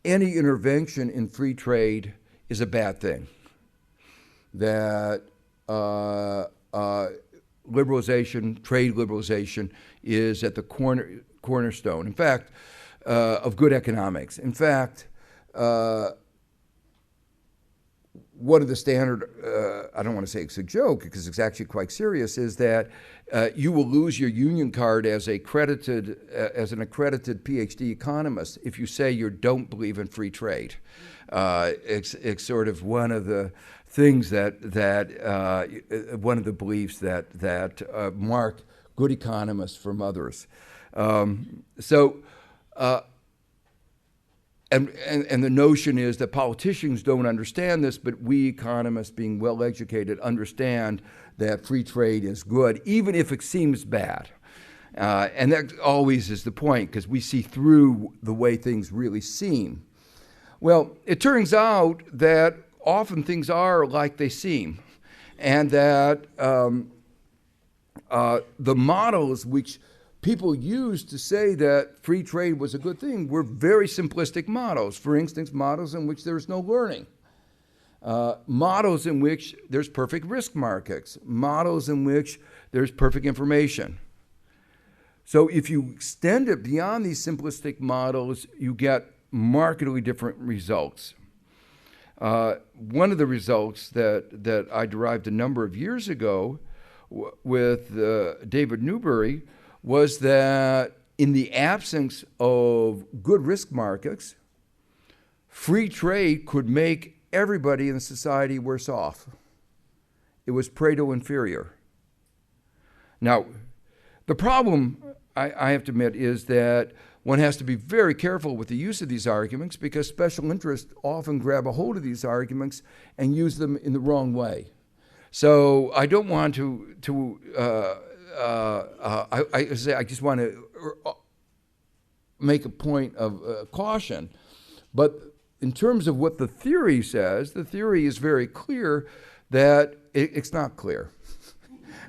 any intervention in free trade is a bad thing. That liberalization, trade liberalization, is at the cornerstone, in fact, of good economics. In fact, one of the standard, I don't want to say it's a joke because it's actually quite serious, is that you will lose your union card as an accredited PhD economist if you say you don't believe in free trade. It's sort of one of the things one of the beliefs that mark good economists from others. And the notion is that politicians don't understand this, but we economists, being well educated, understand that free trade is good, even if it seems bad. And that always is the point, because we see through the way things really seem. Well, it turns out that often things are like they seem, and that the models which people used to say that free trade was a good thing were very simplistic models. For instance, models in which there's no learning. Models in which there's perfect risk markets. Models in which there's perfect information. So if you extend it beyond these simplistic models, you get markedly different results. One of the results that I derived a number of years ago with David Newberry was that in the absence of good risk markets, free trade could make everybody in the society worse off. It was Pareto inferior. Now, the problem, I have to admit, is that one has to be very careful with the use of these arguments because special interests often grab a hold of these arguments and use them in the wrong way. So I don't want I just want to make a point of caution. But in terms of what the theory says, the theory is very clear that it's not clear.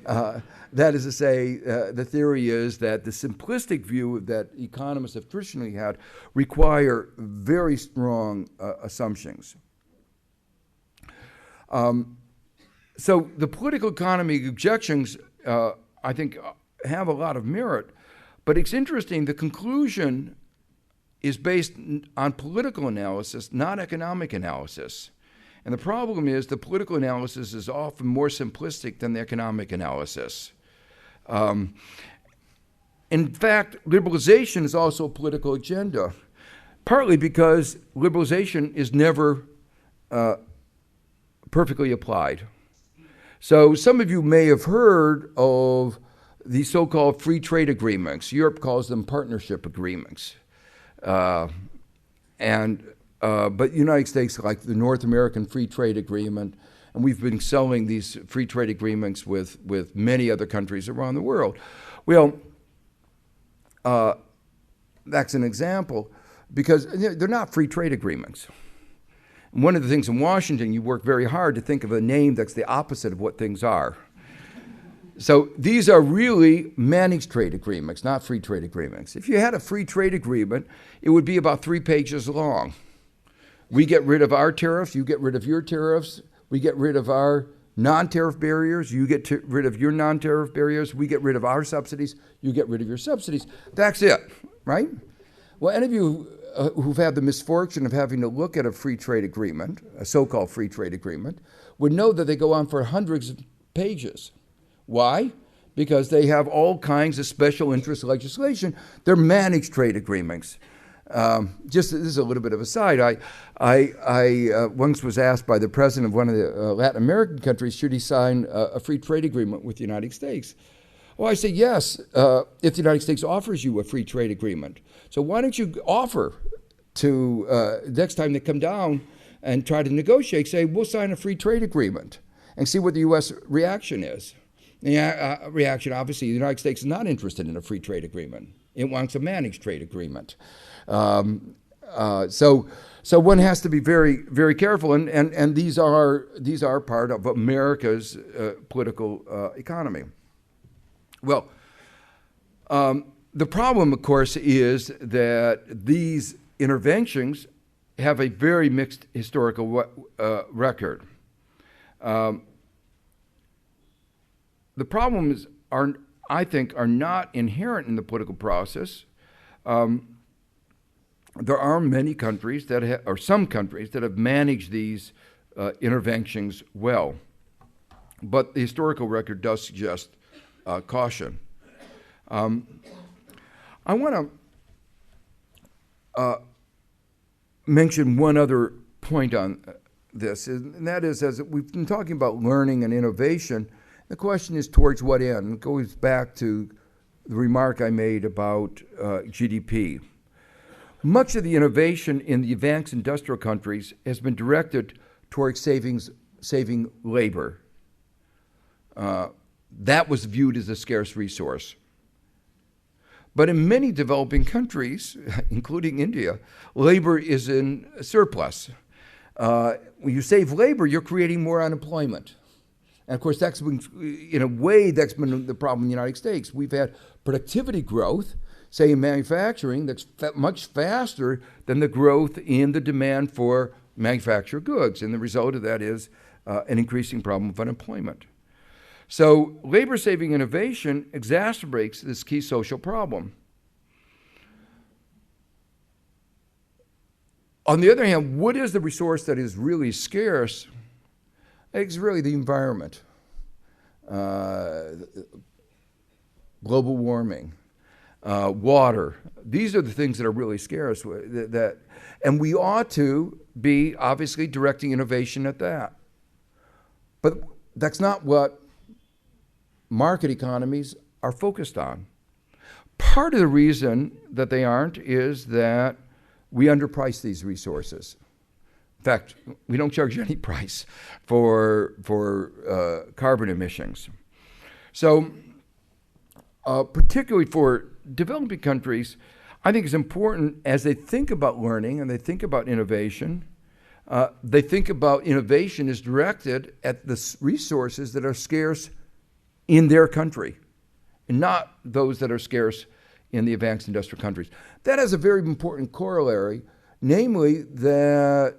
That is to say, the theory is that the simplistic view that economists have traditionally had require very strong assumptions. So the political economy objections, I think, have a lot of merit, but it's interesting, the conclusion is based on political analysis, not economic analysis. And the problem is the political analysis is often more simplistic than the economic analysis. In fact, liberalization is also a political agenda, partly because liberalization is never perfectly applied. So some of you may have heard of the so-called free trade agreements. Europe calls them partnership agreements. But the United States, like the North American Free Trade Agreement, and we've been selling these free trade agreements with many other countries around the world. Well, that's an example because they're not free trade agreements. And one of the things in Washington, you work very hard to think of a name that's the opposite of what things are. So these are really managed trade agreements, not free trade agreements. If you had a free trade agreement, it would be about 3 pages long. We get rid of our tariffs, you get rid of your tariffs, we get rid of our non-tariff barriers, you get rid of your non-tariff barriers, we get rid of our subsidies, you get rid of your subsidies. That's it, right? Well, any of you who've had the misfortune of having to look at a free trade agreement, a so-called free trade agreement, would know that they go on for hundreds of pages. Why? Because they have all kinds of special interest legislation. They're managed trade agreements. Just this is a little bit of a side. I once was asked by the president of one of the Latin American countries, should he sign a free trade agreement with the United States? Well, I say yes, if the United States offers you a free trade agreement. So why don't you offer to, next time they come down and try to negotiate, say, we'll sign a free trade agreement and see what the U.S. reaction is. The reaction, obviously, the United States is not interested in a free trade agreement. It wants a managed trade agreement. So one has to be very, very careful, and these are part of America's political economy. Well, the problem, of course, is that these interventions have a very mixed historical record. The problems I think, are not inherent in the political process. There are many countries or some countries that have managed these interventions well, but the historical record does suggest caution. I want to mention one other point on this, and that is, as we've been talking about learning and innovation, the question is towards what end? It goes back to the remark I made about GDP. Much of the innovation in the advanced industrial countries has been directed towards saving labor. That was viewed as a scarce resource. But in many developing countries, including India, labor is in surplus. When you save labor, you're creating more unemployment. And of course, that's been, in a way, that's been the problem in the United States. We've had productivity growth, say in manufacturing, that's much faster than the growth in the demand for manufactured goods. And the result of that is an increasing problem of unemployment. So labor-saving innovation exacerbates this key social problem. On the other hand, what is the resource that is really scarce? It's really the environment, global warming, water. These are the things that are really scarce. And we ought to be obviously directing innovation at that. But that's not what market economies are focused on. Part of the reason that they aren't is that we underprice these resources. In fact, we don't charge any price for carbon emissions. So, particularly for developing countries, I think it's important as they think about learning and they think about innovation, they think about innovation as directed at the resources that are scarce in their country, and not those that are scarce in the advanced industrial countries. That has a very important corollary, namely that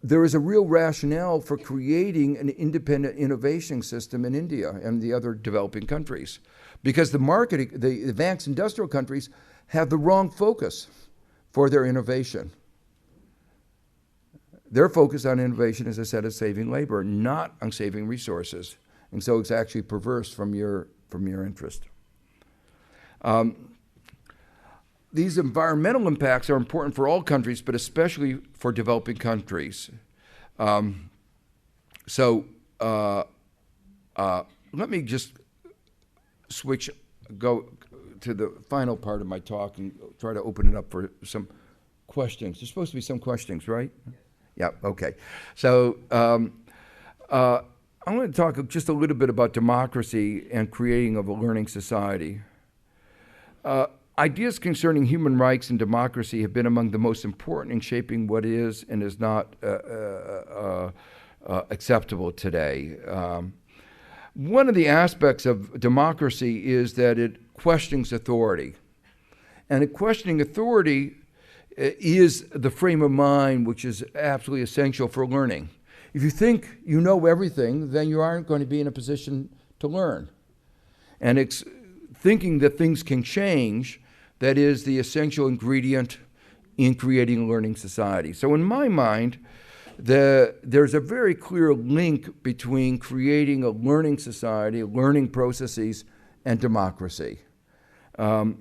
there is a real rationale for creating an independent innovation system in India and the other developing countries, because the advanced industrial countries have the wrong focus for their innovation. Their focus on innovation, as I said, is saving labor, not on saving resources. And so it's actually perverse from your interest. These environmental impacts are important for all countries, but especially for developing countries. Let me just go to the final part of my talk and try to open it up for some questions. There's supposed to be some questions, right? Yeah, okay. So I want to talk just a little bit about democracy and creating of a learning society. Ideas concerning human rights and democracy have been among the most important in shaping what is and is not acceptable today. One of the aspects of democracy is that it questions authority. And a questioning authority is the frame of mind which is absolutely essential for learning. If you think you know everything, then you aren't going to be in a position to learn. And it's thinking that things can change that is the essential ingredient in creating a learning society. So in my mind, there's a very clear link between creating a learning society, learning processes, and democracy. And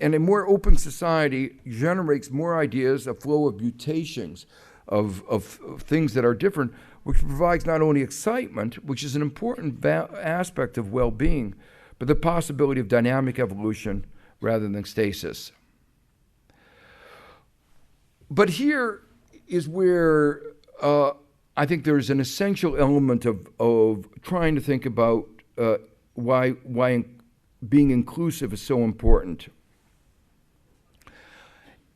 a more open society generates more ideas, a flow of mutations, of things that are different, which provides not only excitement, which is an important aspect of well-being, but the possibility of dynamic evolution rather than stasis. But here is where I think there's an essential element of trying to think about why being inclusive is so important.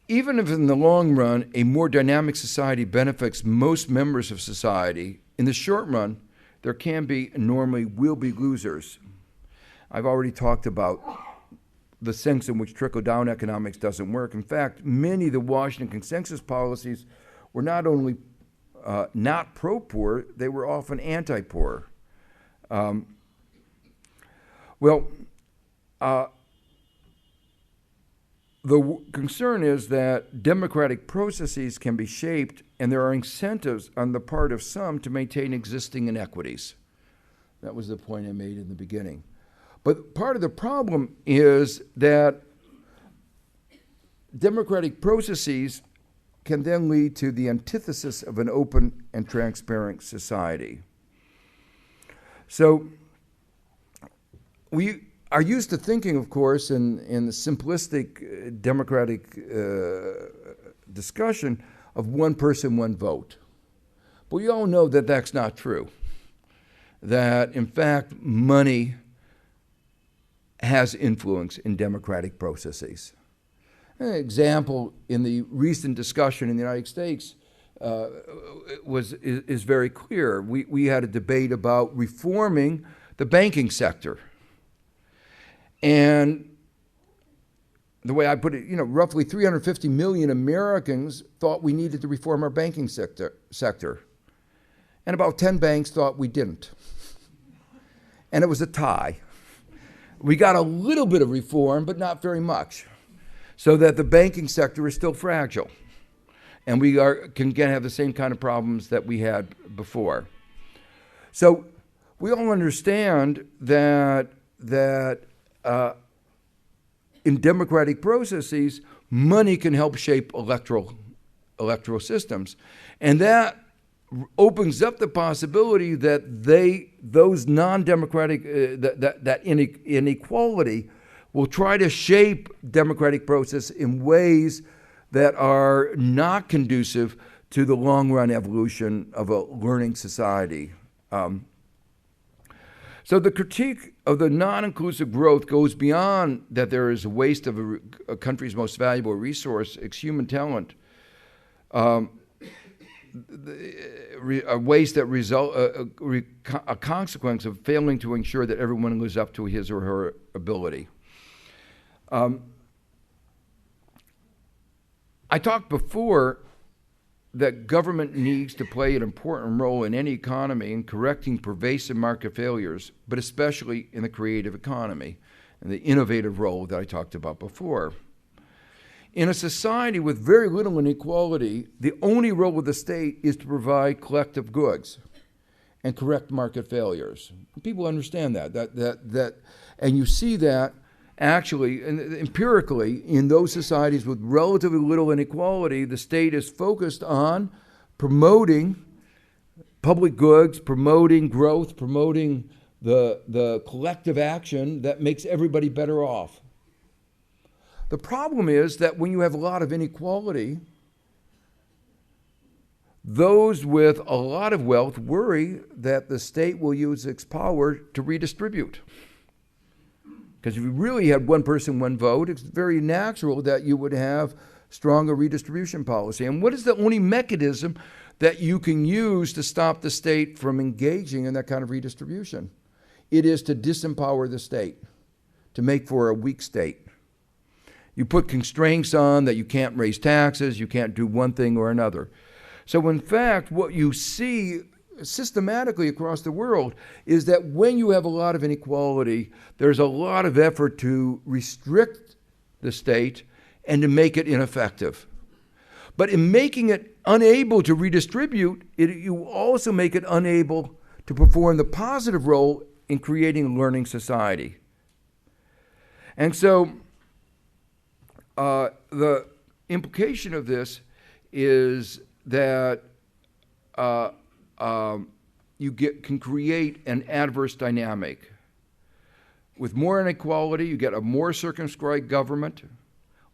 Even if in the long run, a more dynamic society benefits most members of society, in the short run, there can be and normally will be losers. I've already talked about the sense in which trickle-down economics doesn't work. In fact, many of the Washington consensus policies were not only not pro-poor, they were often anti-poor. The concern is that democratic processes can be shaped, and there are incentives on the part of some to maintain existing inequities. That was the point I made in the beginning. But part of the problem is that democratic processes can then lead to the antithesis of an open and transparent society. So we are used to thinking, of course, in the simplistic democratic discussion of one person, one vote. But we all know that that's not true. That, in fact, money has influence in democratic processes. An example in the recent discussion in the United States is very clear. We had a debate about reforming the banking sector. And the way I put it, roughly 350 million Americans thought we needed to reform our banking sector. And about 10 banks thought we didn't. And it was a tie. We got a little bit of reform, but not very much, so that the banking sector is still fragile. And we can have the same kind of problems that we had before. So we all understand that in democratic processes, money can help shape electoral systems, and that opens up the possibility that those non-democratic that inequality will try to shape democratic process in ways that are not conducive to the long-run evolution of a learning society. So the critique of the non-inclusive growth goes beyond that there is a waste of a country's most valuable resource, its human talent, a waste that a consequence of failing to ensure that everyone lives up to his or her ability. I talked before that government needs to play an important role in any economy in correcting pervasive market failures, but especially in the creative economy and the innovative role that I talked about before. In a society with very little inequality, the only role of the state is to provide collective goods and correct market failures. People understand that, and you see that actually, empirically, in those societies with relatively little inequality, the state is focused on promoting public goods, promoting growth, promoting the collective action that makes everybody better off. The problem is that when you have a lot of inequality, those with a lot of wealth worry that the state will use its power to redistribute. Because if you really had one person, one vote, it's very natural that you would have stronger redistribution policy. And what is the only mechanism that you can use to stop the state from engaging in that kind of redistribution? It is to disempower the state, to make for a weak state. You put constraints on that you can't raise taxes, you can't do one thing or another. So in fact, what you see systematically across the world is that when you have a lot of inequality, there's a lot of effort to restrict the state and to make it ineffective. But in making it unable to redistribute, you also make it unable to perform the positive role in creating a learning society. And so the implication of this is that you can create an adverse dynamic. With more inequality, you get a more circumscribed government,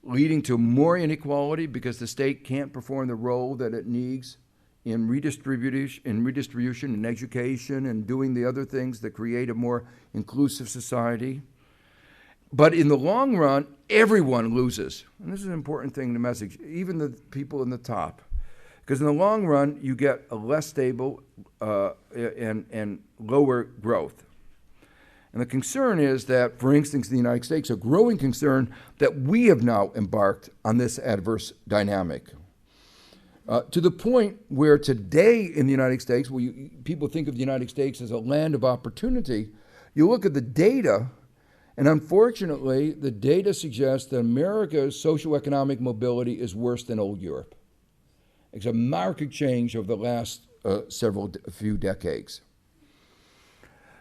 leading to more inequality because the state can't perform the role that it needs in redistribution, in education, and doing the other things that create a more inclusive society. But in the long run, everyone loses. And this is an important thing to message, even the people in the top. Because in the long run, you get a less stable and lower growth. And the concern is that, for instance, in the United States, a growing concern that we have now embarked on this adverse dynamic. To the point where today in the United States, where people think of the United States as a land of opportunity, you look at the data, and unfortunately, the data suggests that America's socioeconomic mobility is worse than old Europe. It's a marked change over the last few decades.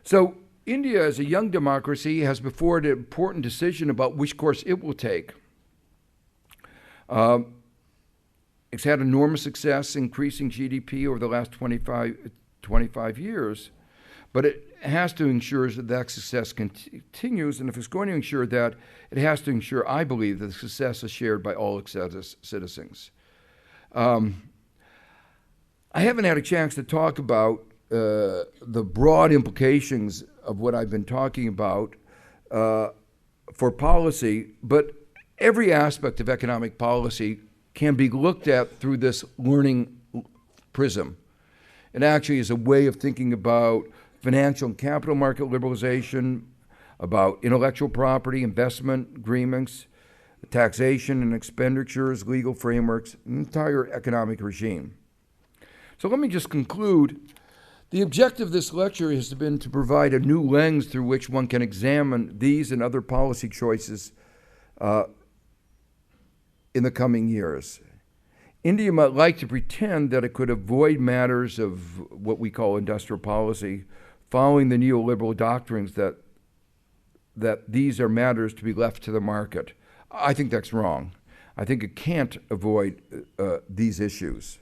So India, as a young democracy, has before it an important decision about which course it will take. It's had enormous success increasing GDP over the last 25 years, but it has to ensure that that success continues, and if it's going to ensure that, it has to ensure, I believe, that the success is shared by all its citizens. I haven't had a chance to talk about the broad implications of what I've been talking about for policy, but every aspect of economic policy can be looked at through this learning prism. It actually is a way of thinking about financial and capital market liberalization, about intellectual property, investment agreements, taxation and expenditures, legal frameworks, an entire economic regime. So let me just conclude. The objective of this lecture has been to provide a new lens through which one can examine these and other policy choices in the coming years. India might like to pretend that it could avoid matters of what we call industrial policy following the neoliberal doctrines that these are matters to be left to the market. I think that's wrong. I think it can't avoid these issues.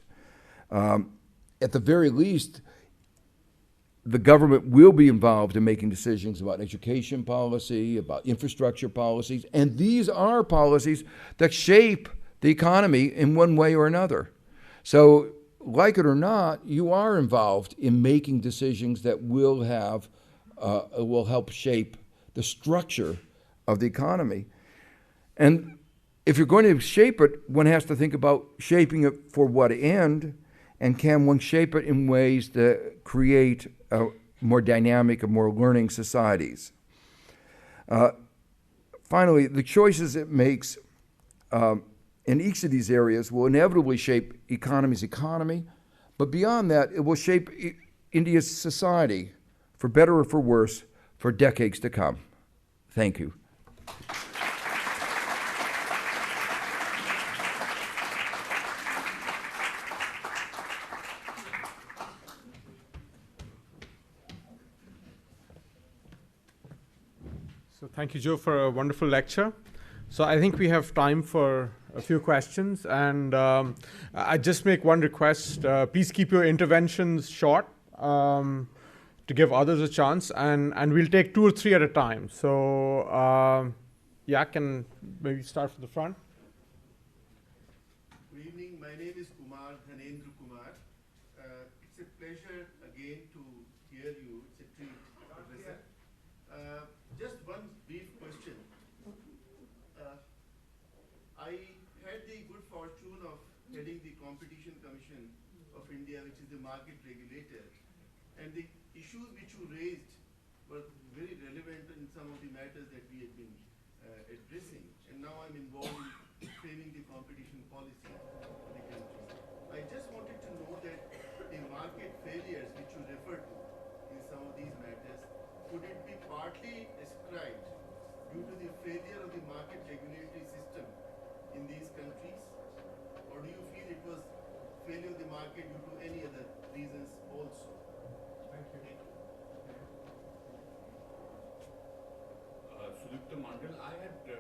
At the very least, the government will be involved in making decisions about education policy, about infrastructure policies, and these are policies that shape the economy in one way or another. So, like it or not, you are involved in making decisions that will help shape the structure of the economy. And if you're going to shape it, one has to think about shaping it for what end, and can one shape it in ways that create more dynamic and more learning societies. Finally, the choices it makes in each of these areas will inevitably shape economy, but beyond that, it will shape India's society, for better or for worse, for decades to come. Thank you. So thank you, Joe, for a wonderful lecture. So I think we have time for a few questions, and I just make one request. Please keep your interventions short to give others a chance, and we'll take 2 or 3 at a time. So yeah, can maybe start from the front. Good evening. My name is Kumar, Dhanendra Kumar. It's a pleasure again to hear you. It's a treat, Professor. Just one brief question. I had the good fortune of heading the Competition Commission of India, which is the market regulator, and the issues which you raised were very relevant in some of the matters that we had been addressing. And now I'm involved in framing the competition policy for the country. I just wanted to know that the market failures which you refer to in some of these matters, could it be partly ascribed due to the failure of the market regulatory system in these countries? Or do you feel it was failure of the market due to any other reasons also? Thank you. Sudipta Mandal, I had 2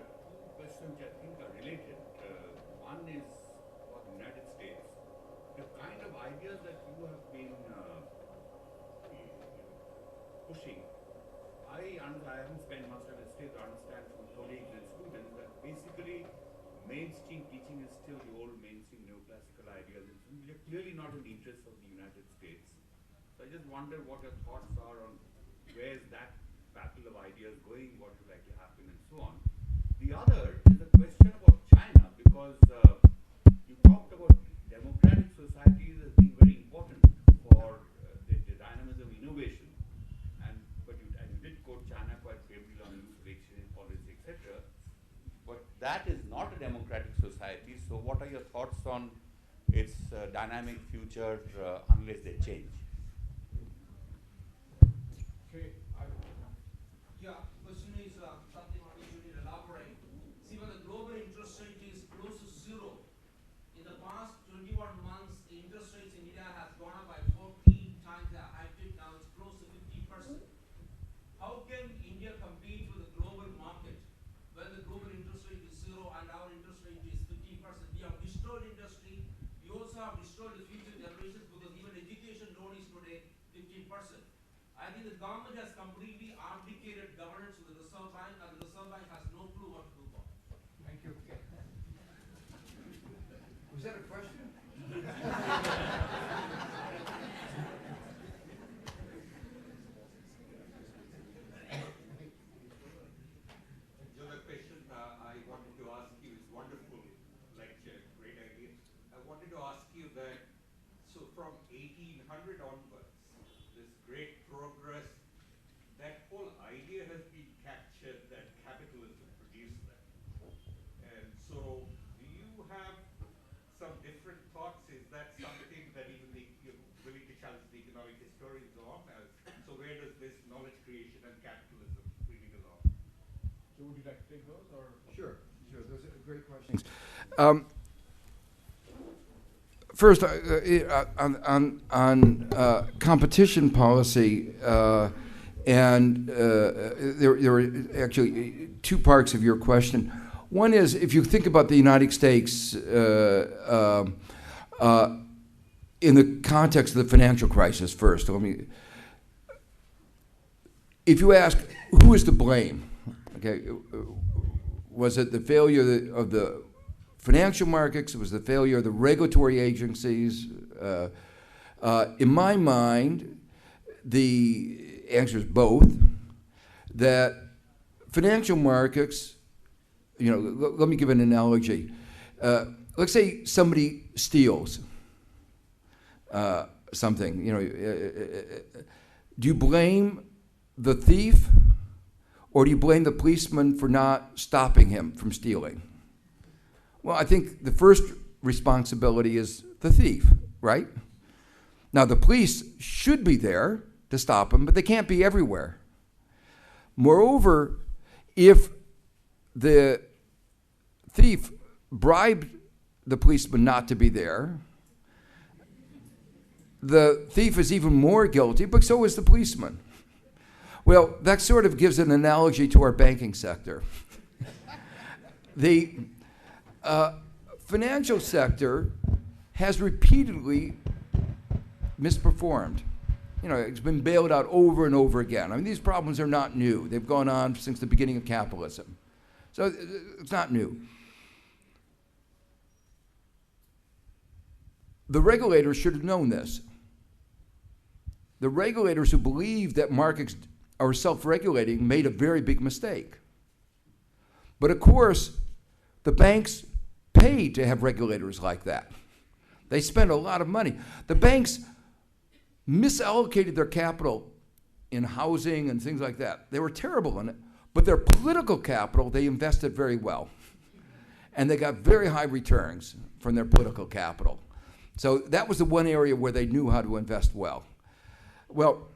questions which I think are related. One is for the United States. The kind of ideas that you have been pushing, I haven't spent much time in the States to understand from colleagues and students that basically mainstream teaching is still the old mainstream neoclassical ideas. They're clearly not in the interest of the United States. So I just wonder what your thoughts are on where is that battle of ideas going, what would likely happen, and so on. The other is a question about China, because you talked about democratic societies as being very important for the dynamism of innovation, but you did quote China quite favorably on elucidation policy, etc. But that is not a democratic society. So, what are your thoughts on its dynamic future unless they change? Okay. Yeah, question is something on which you need to elaborate. See, when the global interest rate is close to 0, in the past 21 months, the interest rates in India has gone up by 14 times the height. Now it's close to 50%. How can India compete with the global market when the global interest rate is 0 and our interest rate is 50%? We have destroyed industry. We also have destroyed the future generations, because even education loan is today 15%. I think the government has completely abdicated governance to the Reserve Bank, and the Reserve Bank has no clue what to do about it. Thank you. Was that a question? Joe, the question I wanted to ask you is wonderful lecture, great idea. I wanted to ask you that, so from 1800 onwards, this great progress, that whole idea has been captured that capitalism produced that. And so, do you have some different thoughts? Is that something that even you're willing to challenge the economic historians on? So where does this knowledge creation and capitalism really belong? So would you like to take those, or? Sure. Those are great questions. first, on competition policy, and there were actually two parts of your question. One is, if you think about the United States in the context of the financial crisis first, if you ask, who is to blame? Okay, was it the failure of the financial markets? Was it the failure of the regulatory agencies? In my mind, the answer is both. That financial markets, let me give an analogy. Let's say somebody steals something. Do you blame the thief, or do you blame the policeman for not stopping him from stealing? Well, I think the first responsibility is the thief, right? Now, the police should be there to stop him, but they can't be everywhere. Moreover, if the thief bribed the policeman not to be there, the thief is even more guilty, but so is the policeman. Well, that sort of gives an analogy to our banking sector. The financial sector has repeatedly misperformed. It's been bailed out over and over again. I mean, these problems are not new. They've gone on since the beginning of capitalism. So it's not new. The regulators should have known this. The regulators who believed that markets are self-regulating made a very big mistake. But of course, the banks paid to have regulators like that. They spent a lot of money. The banks misallocated their capital in housing and things like that. They were terrible in it, but their political capital, they invested very well. And they got very high returns from their political capital. So that was the one area where they knew how to invest well. Well,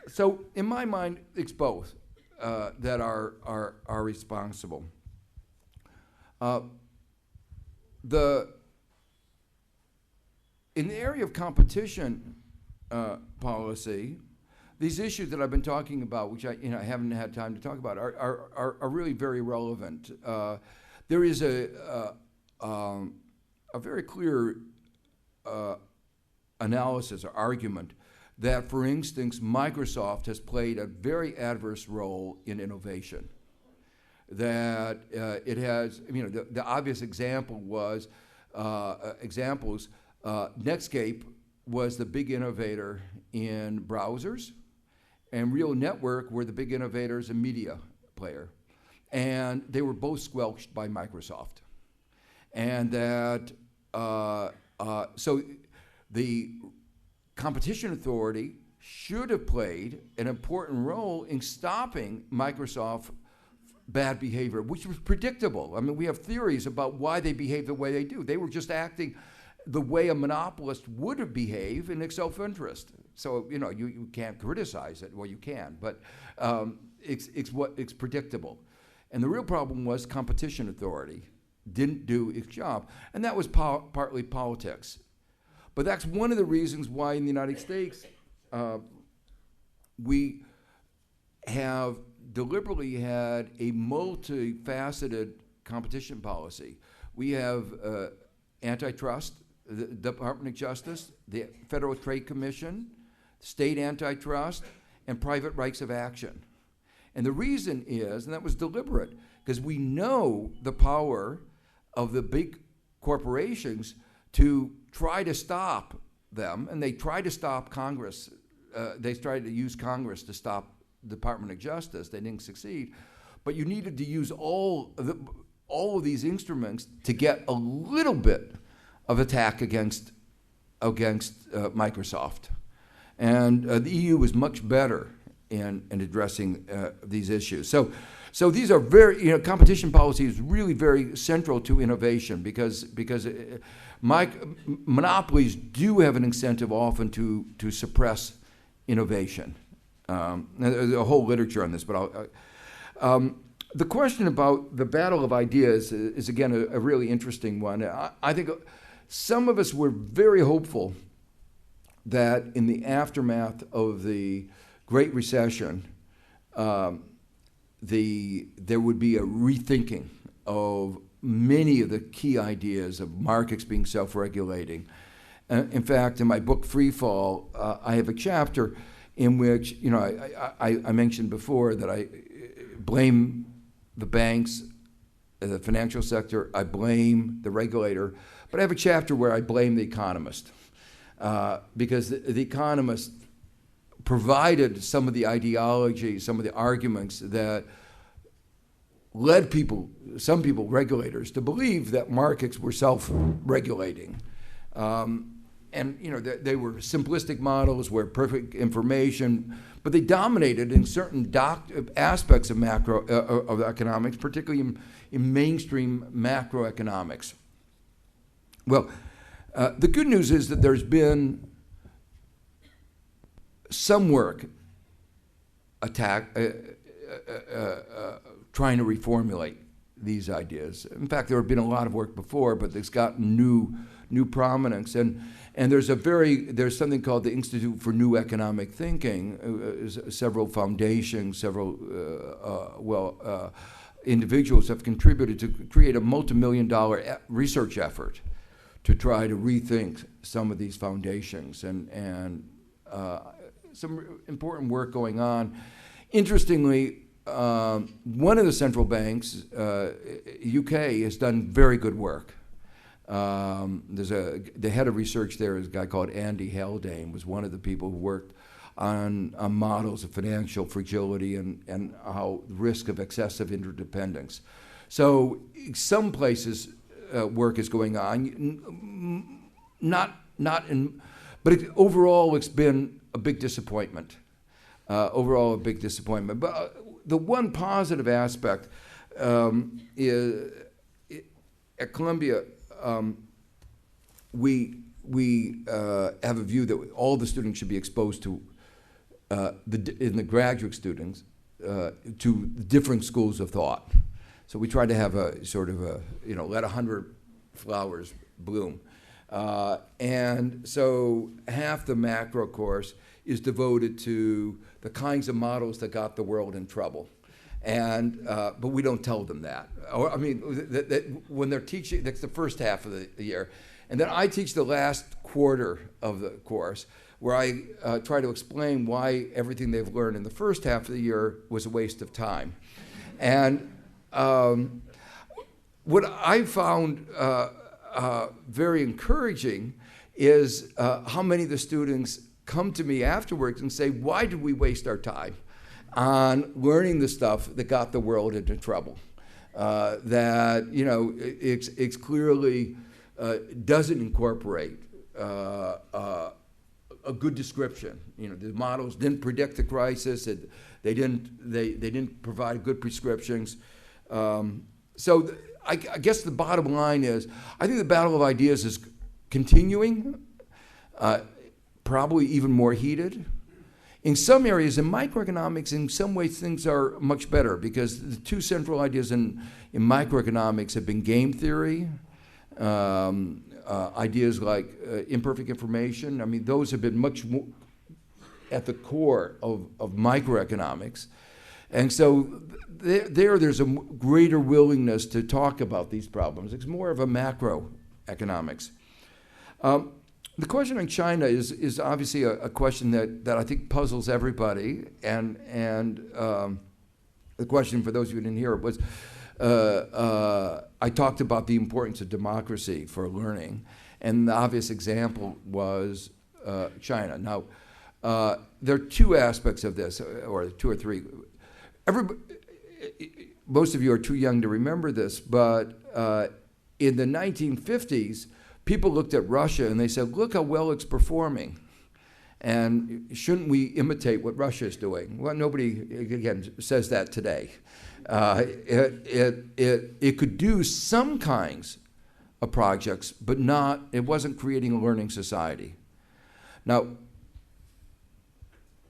so in my mind, it's both that are responsible. In the area of competition policy, these issues that I've been talking about, which I haven't had time to talk about, are really very relevant. There is a very clear analysis or argument that, for instance, Microsoft has played a very adverse role in innovation. That it has, the obvious example was, Netscape was the big innovator in browsers, and Real Network were the big innovators in media player. And they were both squelched by Microsoft. And that, so the competition authority should have played an important role in stopping Microsoft bad behavior, which was predictable. I mean, we have theories about why they behave the way they do. They were just acting the way a monopolist would have behaved in its self-interest. So, you can't criticize it. Well, you can, but it's predictable. And the real problem was competition authority didn't do its job. And that was partly politics. But that's one of the reasons why in the United States we have deliberately had a multifaceted competition policy. We have antitrust, the Department of Justice, the Federal Trade Commission, state antitrust, and private rights of action. And the reason is, and that was deliberate, because we know the power of the big corporations to try to stop them, and they tried to stop Congress. They tried to use Congress to stop the Department of Justice. They didn't succeed. But you needed to use all of these instruments to get a little bit of attack against Microsoft. And the EU was much better in addressing these issues. So these are very, competition policy is really very central to innovation because monopolies do have an incentive often to suppress innovation. There's a whole literature on this, but the question about the battle of ideas is again a really interesting one. I think some of us were very hopeful that in the aftermath of the Great Recession, there would be a rethinking of many of the key ideas of markets being self-regulating. In fact, in my book Free Fall, I have a chapter in which, I mentioned before that I blame the banks, the financial sector, I blame the regulator, but I have a chapter where I blame the economist. Because the economist provided some of the ideology, some of the arguments that led some people, regulators, to believe that markets were self-regulating. And they were simplistic models where perfect information, but they dominated in certain aspects of of economics, particularly in mainstream macroeconomics. Well, the good news is that there's been some work trying to reformulate these ideas. In fact, there had been a lot of work before, but it's gotten new prominence. And there's something called the Institute for New Economic Thinking. Several foundations, several individuals have contributed to create a multi-million-dollar research effort to try to rethink some of these foundations, and some important work going on. Interestingly, one of the central banks, UK, has done very good work. The head of research there is a guy called Andy Haldane, was one of the people who worked on models of financial fragility and how risk of excessive interdependence. So some places work is going on, but overall it's been a big disappointment. But the one positive aspect is at Columbia, we have a view that all the students should be exposed to, in the graduate students, to different schools of thought. So we try to have a sort of let 100 flowers bloom. And so half the macro course is devoted to the kinds of models that got the world in trouble. But we don't tell them that. When they're teaching, that's the first half of the year. And then I teach the last quarter of the course, where I try to explain why everything they've learned in the first half of the year was a waste of time. And what I found very encouraging is how many of the students come to me afterwards and say, why did we waste our time on learning the stuff that got the world into trouble? That it's clearly doesn't incorporate a good description. The models didn't predict the crisis. They didn't provide good prescriptions. So I guess the bottom line is, I think the battle of ideas is continuing, probably even more heated. In some areas, in microeconomics, in some ways things are much better, because the two central ideas in microeconomics have been game theory, ideas like imperfect information. Those have been much more at the core of microeconomics. And so there's a greater willingness to talk about these problems. It's more of a macroeconomics. The question on China is obviously a question that I think puzzles everybody. And the question, for those of you who didn't hear it, was I talked about the importance of democracy for learning. And the obvious example was China. Now, there are two aspects of this, or two or three. Most of you are too young to remember this, but in the 1950s, people looked at Russia and they said, look how well it's performing. And shouldn't we imitate what Russia is doing? Well, nobody, again, says that today. It could do some kinds of projects, but it wasn't creating a learning society. Now,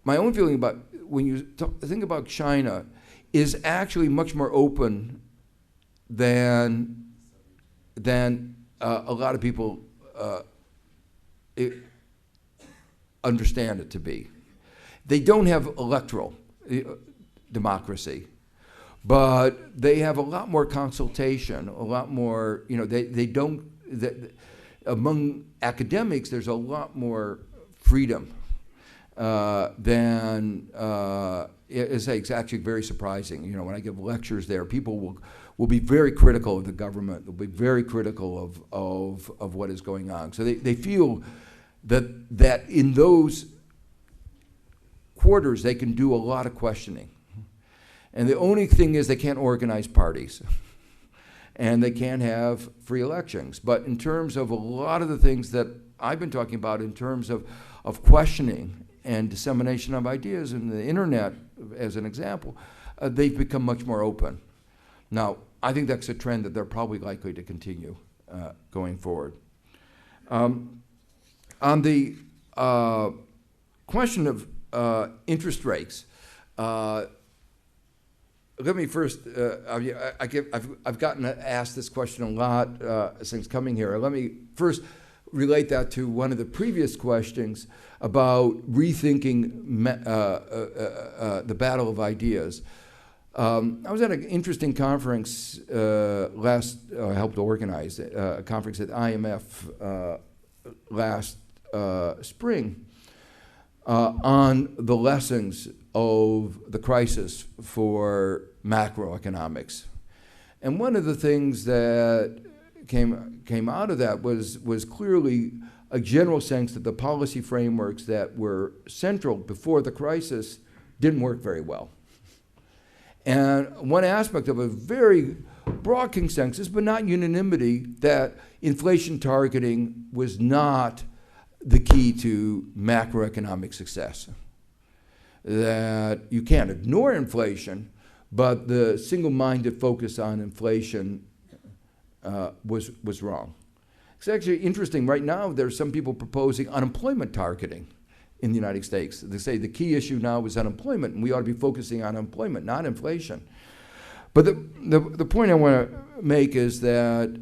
my own feeling about when you think about China is actually much more open than a lot of people understand it to be. They don't have electoral democracy, but they have a lot more consultation, a lot more, they don't, among academics, there's a lot more freedom than, it's actually very surprising. When I give lectures there, people will be very critical of the government. They'll be very critical of what is going on. So they feel that in those quarters, they can do a lot of questioning. And the only thing is they can't organize parties. And they can't have free elections. But in terms of a lot of the things that I've been talking about in terms of questioning and dissemination of ideas and the internet, as an example, they've become much more open. Now, I think that's a trend that they're probably likely to continue going forward. On the question of interest rates, let me first, I've gotten asked this question a lot since coming here. Let me first relate that to one of the previous questions about rethinking the battle of ideas. I was at an interesting conference I helped organize a conference at IMF last spring on the lessons of the crisis for macroeconomics. And one of the things that came out of that was clearly a general sense that the policy frameworks that were central before the crisis didn't work very well. And one aspect of a very broad consensus, but not unanimity, that inflation targeting was not the key to macroeconomic success. That you can't ignore inflation, but the single-minded focus on inflation was wrong. It's actually interesting. Right now, there's some people proposing unemployment targeting in the United States. They say the key issue now is unemployment, and we ought to be focusing on unemployment, not inflation. But the point I want to make is that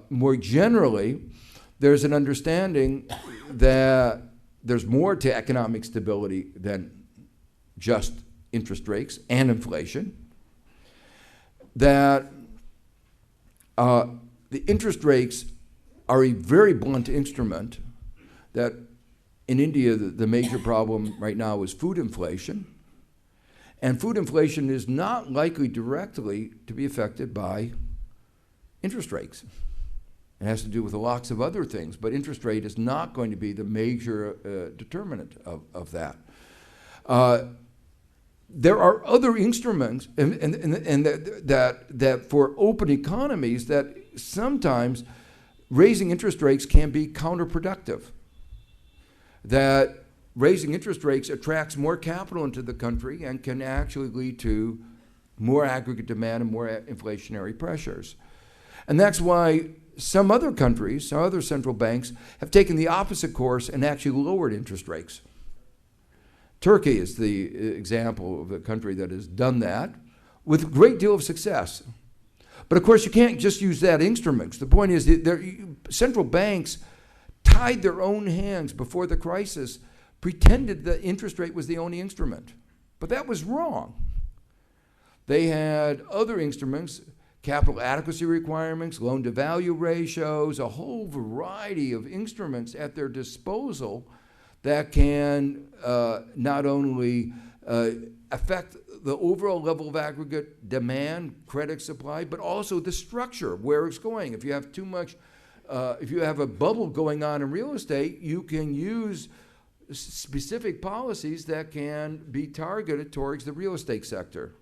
more generally, there's an understanding that there's more to economic stability than just interest rates and inflation. That the interest rates are a very blunt instrument. That in India, the major problem right now is food inflation. And food inflation is not likely directly to be affected by interest rates. It has to do with lots of other things, but interest rate is not going to be the major determinant of that. There are other instruments, and that for open economies, that sometimes raising interest rates can be counterproductive. That raising interest rates attracts more capital into the country and can actually lead to more aggregate demand and more inflationary pressures. And that's why some other countries, some other central banks, have taken the opposite course and actually lowered interest rates. Turkey is the example of a country that has done that with a great deal of success. But of course, you can't just use that instrument. The point is that central banks tied their own hands before the crisis, pretended that interest rate was the only instrument. But that was wrong. They had other instruments, capital adequacy requirements, loan-to-value ratios, a whole variety of instruments at their disposal that can not only affect the overall level of aggregate demand, credit supply, but also the structure, where it's going. If you have too much, if you have a bubble going on in real estate, you can use specific policies that can be targeted towards the real estate sector.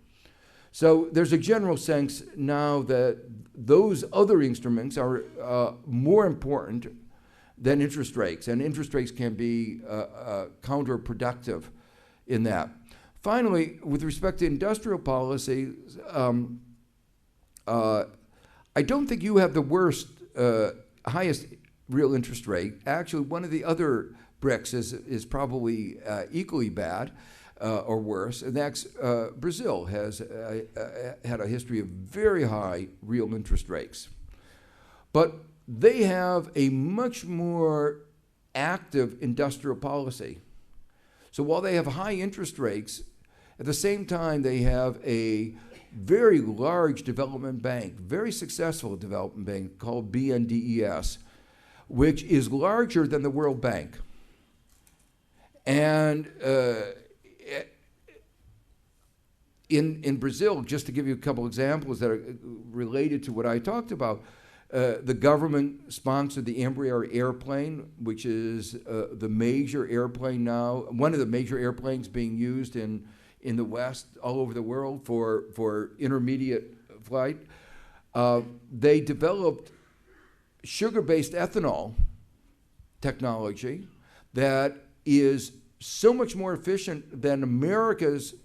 So there's a general sense now that those other instruments are more important than interest rates, and interest rates can be counterproductive in that. Finally, with respect to industrial policy, I don't think you have the worst, highest real interest rate. Actually, one of the other BRICS is probably equally bad or worse, and that's Brazil has had a history of very high real interest rates. But they have a much more active industrial policy. So while they have high interest rates, at the same time they have a very large development bank, very successful development bank called BNDES, which is larger than the World Bank. And in Brazil, just to give you a couple examples that are related to what I talked about, the government sponsored the Embraer airplane, which is the major airplane now, one of the major airplanes being used in the West, all over the world for intermediate flight. They developed sugar-based ethanol technology that is so much more efficient than America's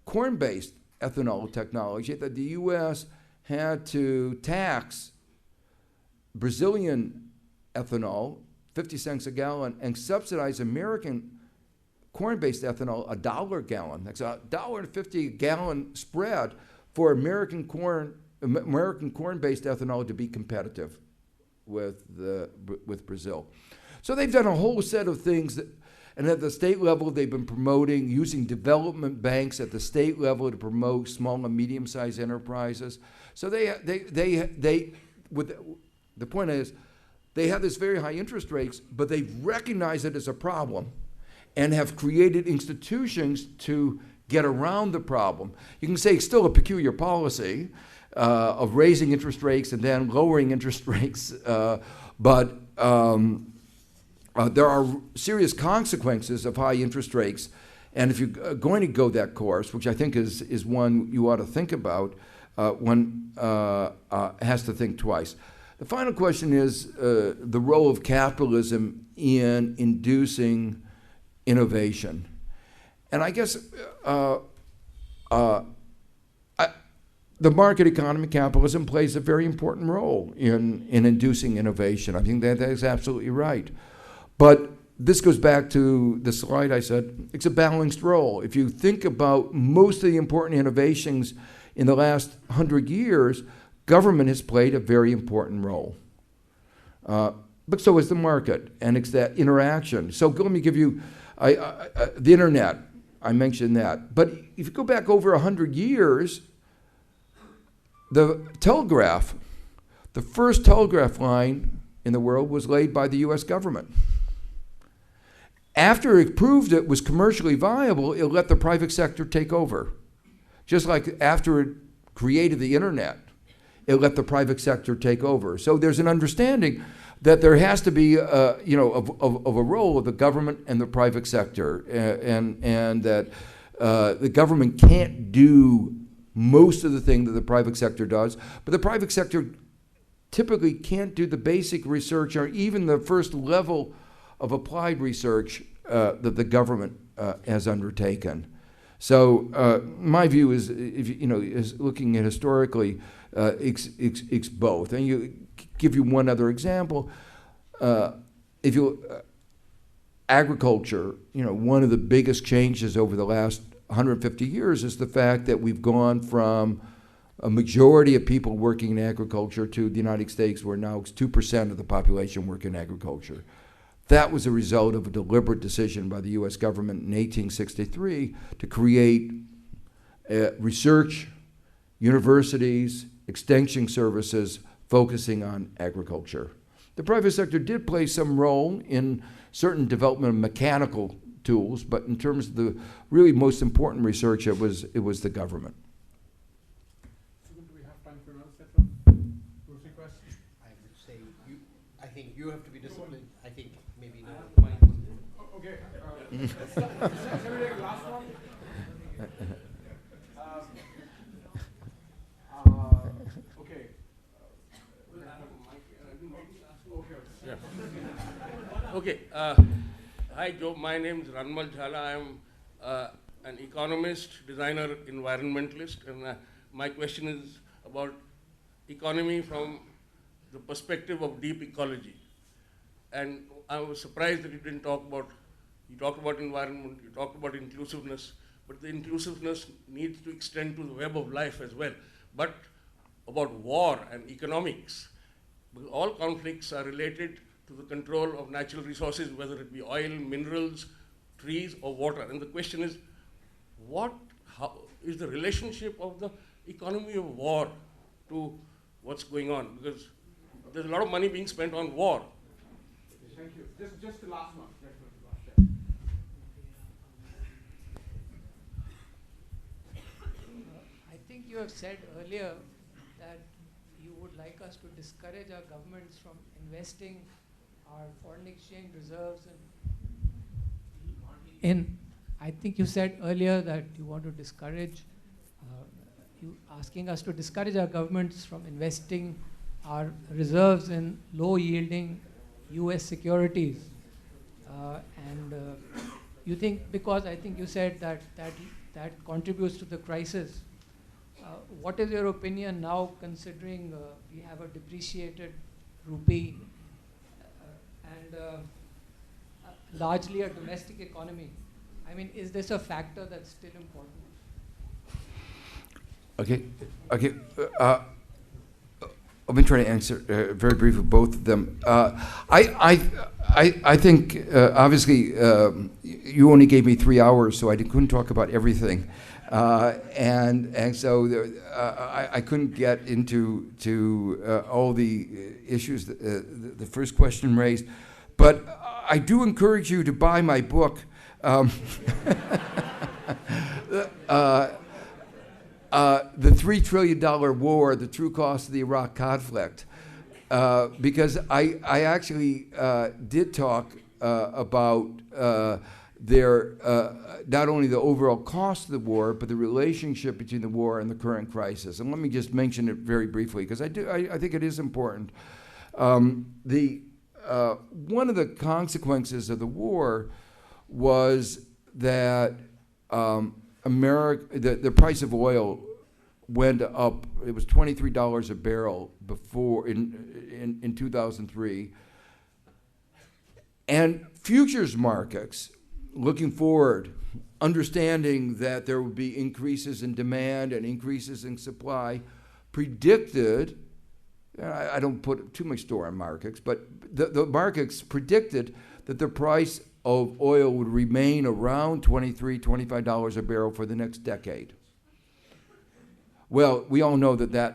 corn-based ethanol technology that the U.S. had to tax Brazilian ethanol, 50 cents a gallon, and subsidize American corn-based ethanol $1 a gallon. That's $1.50 a gallon spread for American corn-based ethanol to be competitive with Brazil. So they've done a whole set of things that, and at the state level, they've been promoting using development banks at the state level to promote small and medium-sized enterprises. So the point is, they have this very high interest rates, but they've recognized it as a problem and have created institutions to get around the problem. You can say it's still a peculiar policy of raising interest rates and then lowering interest rates, but there are serious consequences of high interest rates. And if you're going to go that course, which I think is one you ought to think about, one has to think twice. The final question is the role of capitalism in inducing innovation. And I guess the market economy, capitalism, plays a very important role in inducing innovation. I think that is absolutely right. But this goes back to the slide I said, it's a balanced role. If you think about most of the important innovations in the last 100 years, government has played a very important role. But so has the market, and it's that interaction. So let me give you the internet. I mentioned that. But if you go back over 100 years, the telegraph, the first telegraph line in the world was laid by the US government. After it proved it was commercially viable, it let the private sector take over. Just like after it created the internet, it let the private sector take over. So there's an understanding that there has to be, of a role of the government and the private sector, and that the government can't do most of the thing that the private sector does, but the private sector typically can't do the basic research or even the first level of applied research that the government has undertaken. So my view is, is looking at historically, it's both. And you give you one other example. Agriculture, one of the biggest changes over the last 150 years is the fact that we've gone from a majority of people working in agriculture to the United States, where now it's 2% of the population work in agriculture. That was a result of a deliberate decision by the U.S. government in 1863 to create research, universities, extension services focusing on agriculture. The private sector did play some role in certain development of mechanical tools, but in terms of the really most important research, it was the government. So do we have time for another set of Profi questions? I would say I think you have to be disciplined. I think maybe no. Okay. Shall we take the last one? Okay. Okay. Hi, Joe. My name is Ranmal Jhala. I am an economist, designer, environmentalist, and my question is about economy from the perspective of deep ecology. And I was surprised that you didn't talk about, you talked about environment, you talked about inclusiveness, but the inclusiveness needs to extend to the web of life as well. But about war and economics, Because all conflicts are related to the control of natural resources, whether it be oil, minerals, trees, or water. And the question is, how is the relationship of the economy of war to what's going on? Because there's a lot of money being spent on war. Thank you. Just the last one. I think you have said earlier that you would like us to discourage our governments from investing our foreign exchange reserves I think you said earlier that you want to discourage, asking us to discourage our governments from investing our reserves in low-yielding U.S. securities. You think, because I think you said that contributes to the crisis. What is your opinion now, considering we have a depreciated rupee and largely a domestic economy? I mean, is this a factor that's still important? Okay. Let me try to answer very briefly both of them. I think obviously you only gave me 3 hours, so I couldn't talk about everything, and so I couldn't get into all the issues that the first question raised. But I do encourage you to buy my book. The $3 trillion war, the true cost of the Iraq conflict, because I actually did talk about their not only the overall cost of the war, but the relationship between the war and the current crisis. And let me just mention it very briefly, because I think it is important. One of the consequences of the war was that the price of oil went up. It was $23 a barrel before in 2003. And futures markets, looking forward, understanding that there would be increases in demand and increases in supply, predicted, I don't put too much store on markets, but the markets predicted that the price of oil would remain around $23, $25 a barrel for the next decade. Well, we all know that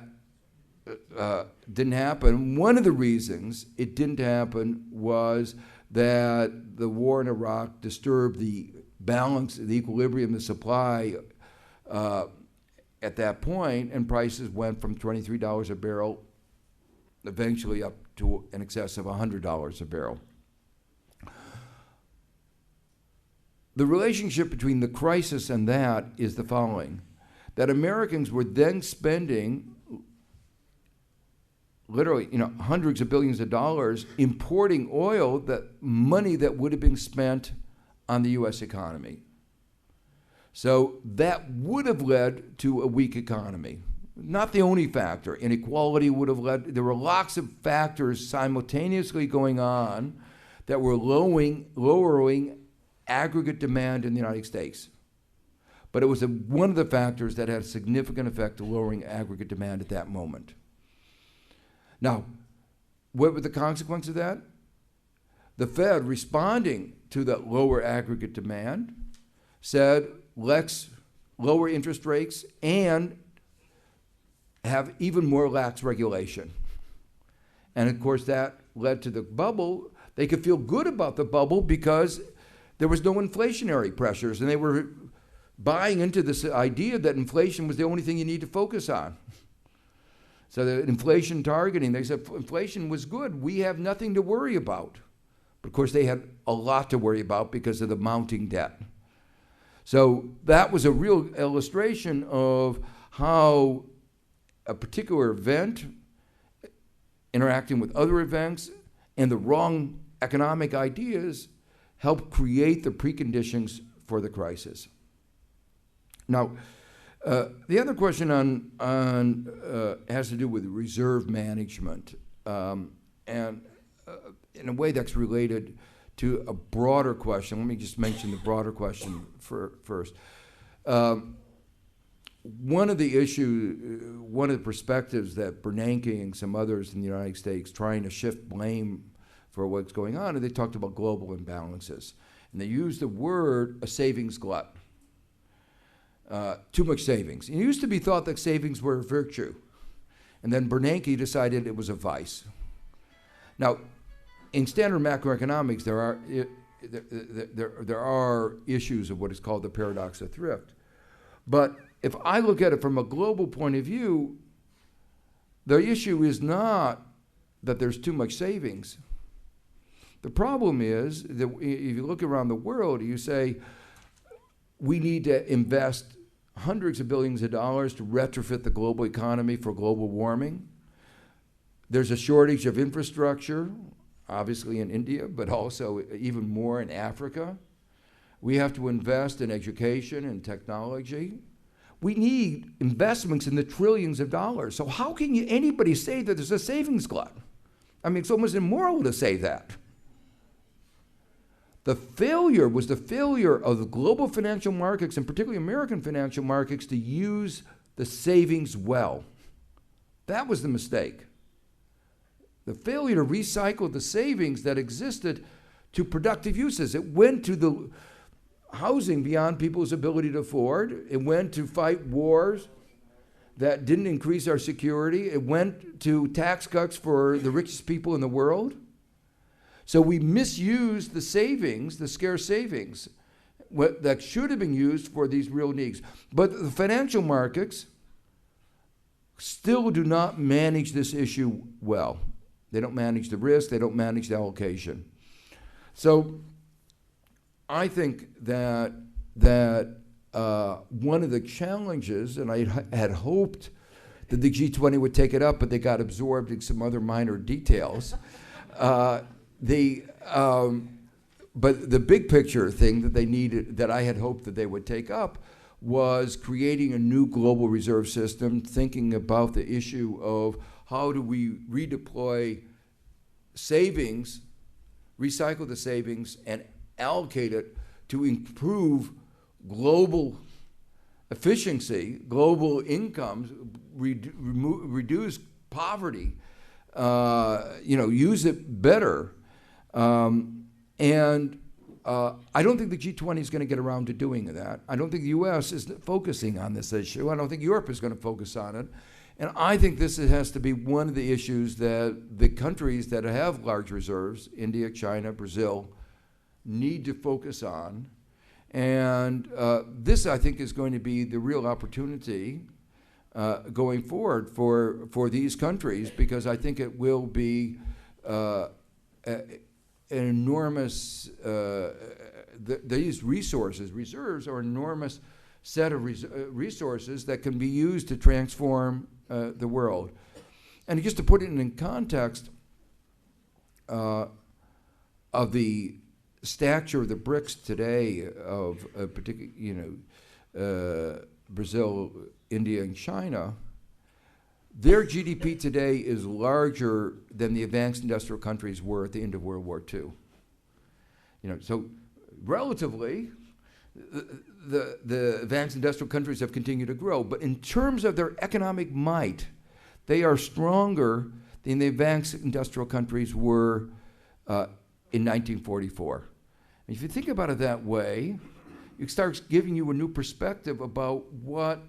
didn't happen. One of the reasons it didn't happen was that the war in Iraq disturbed the balance, the equilibrium, the supply at that point, and prices went from $23 a barrel eventually up to in excess of $100 a barrel. The relationship between the crisis and that is the following: that Americans were then spending literally, hundreds of billions of dollars importing oil, money that would have been spent on the U.S. economy. So that would have led to a weak economy. Not the only factor. Inequality would have led. There were lots of factors simultaneously going on that were lowering aggregate demand in the United States. But it was one of the factors that had a significant effect to lowering aggregate demand at that moment. Now, what were the consequences of that? The Fed, responding to that lower aggregate demand, said, let's lower interest rates and have even more lax regulation. And of course, that led to the bubble. They could feel good about the bubble because there was no inflationary pressures, and they were buying into this idea that inflation was the only thing you need to focus on. So the inflation targeting, they said inflation was good. We have nothing to worry about. But of course, they had a lot to worry about because of the mounting debt. So that was a real illustration of how a particular event interacting with other events and the wrong economic ideas help create the preconditions for the crisis. Now, the other question has to do with reserve management, and in a way that's related to a broader question. Let me just mention the broader question first. one of the perspectives that Bernanke and some others in the United States trying to shift blame for what's going on, and they talked about global imbalances. And they used the word a savings glut. Too much savings. It used to be thought that savings were a virtue. And then Bernanke decided it was a vice. Now, in standard macroeconomics, there are issues of what is called the paradox of thrift. But if I look at it from a global point of view, the issue is not that there's too much savings. The problem is that if you look around the world, you say, we need to invest hundreds of billions of dollars to retrofit the global economy for global warming. There's a shortage of infrastructure, obviously in India, but also even more in Africa. We have to invest in education and technology. We need investments in the trillions of dollars. So how can anybody say that there's a savings glut? I mean, it's almost immoral to say that. The failure was the failure of the global financial markets, and particularly American financial markets, to use the savings well. That was the mistake. The failure to recycle the savings that existed to productive uses. It went to the housing beyond people's ability to afford. It went to fight wars that didn't increase our security. It went to tax cuts for the richest people in the world. So we misused the savings, the scarce savings, that should have been used for these real needs. But the financial markets still do not manage this issue well. They don't manage the risk, they don't manage the allocation. So I think that one of the challenges, and I had hoped that the G20 would take it up, but they got absorbed in some other minor details. But the big picture thing that they needed, that I had hoped that they would take up, was creating a new global reserve system, thinking about the issue of how do we redeploy savings, recycle the savings, and allocate it to improve global efficiency, global incomes, reduce poverty, use it better. I don't think the G20 is going to get around to doing that. I don't think the U.S. is focusing on this issue. I don't think Europe is going to focus on it. And I think this has to be one of the issues that the countries that have large reserves, India, China, Brazil, need to focus on. And this, I think, is going to be the real opportunity going forward for these countries, because I think it will be an enormous, these reserves are an enormous set of resources that can be used to transform the world. And just to put it in context of the stature of the BRICS today, of particularly, Brazil, India, and China, their GDP today is larger than the advanced industrial countries were at the end of World War II. So relatively, the advanced industrial countries have continued to grow, but in terms of their economic might, they are stronger than the advanced industrial countries were in 1944. And if you think about it that way, it starts giving you a new perspective about what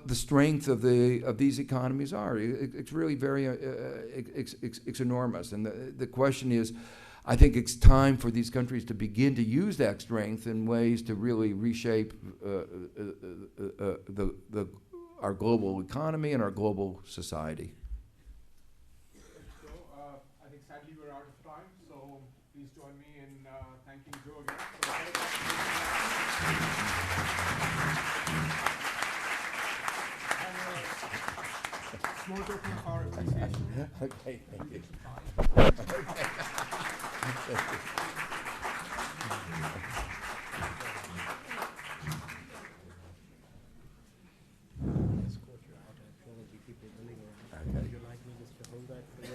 the strength of these economies are. It's really very, it's enormous. And the question is, I think it's time for these countries to begin to use that strength in ways to really reshape our global economy and our global society. So I think sadly we're out of time, so please join me in thanking Joe again. Small token of our appreciation. Okay, thank you.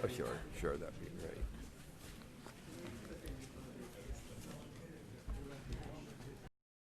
Oh, sure, that'd be great.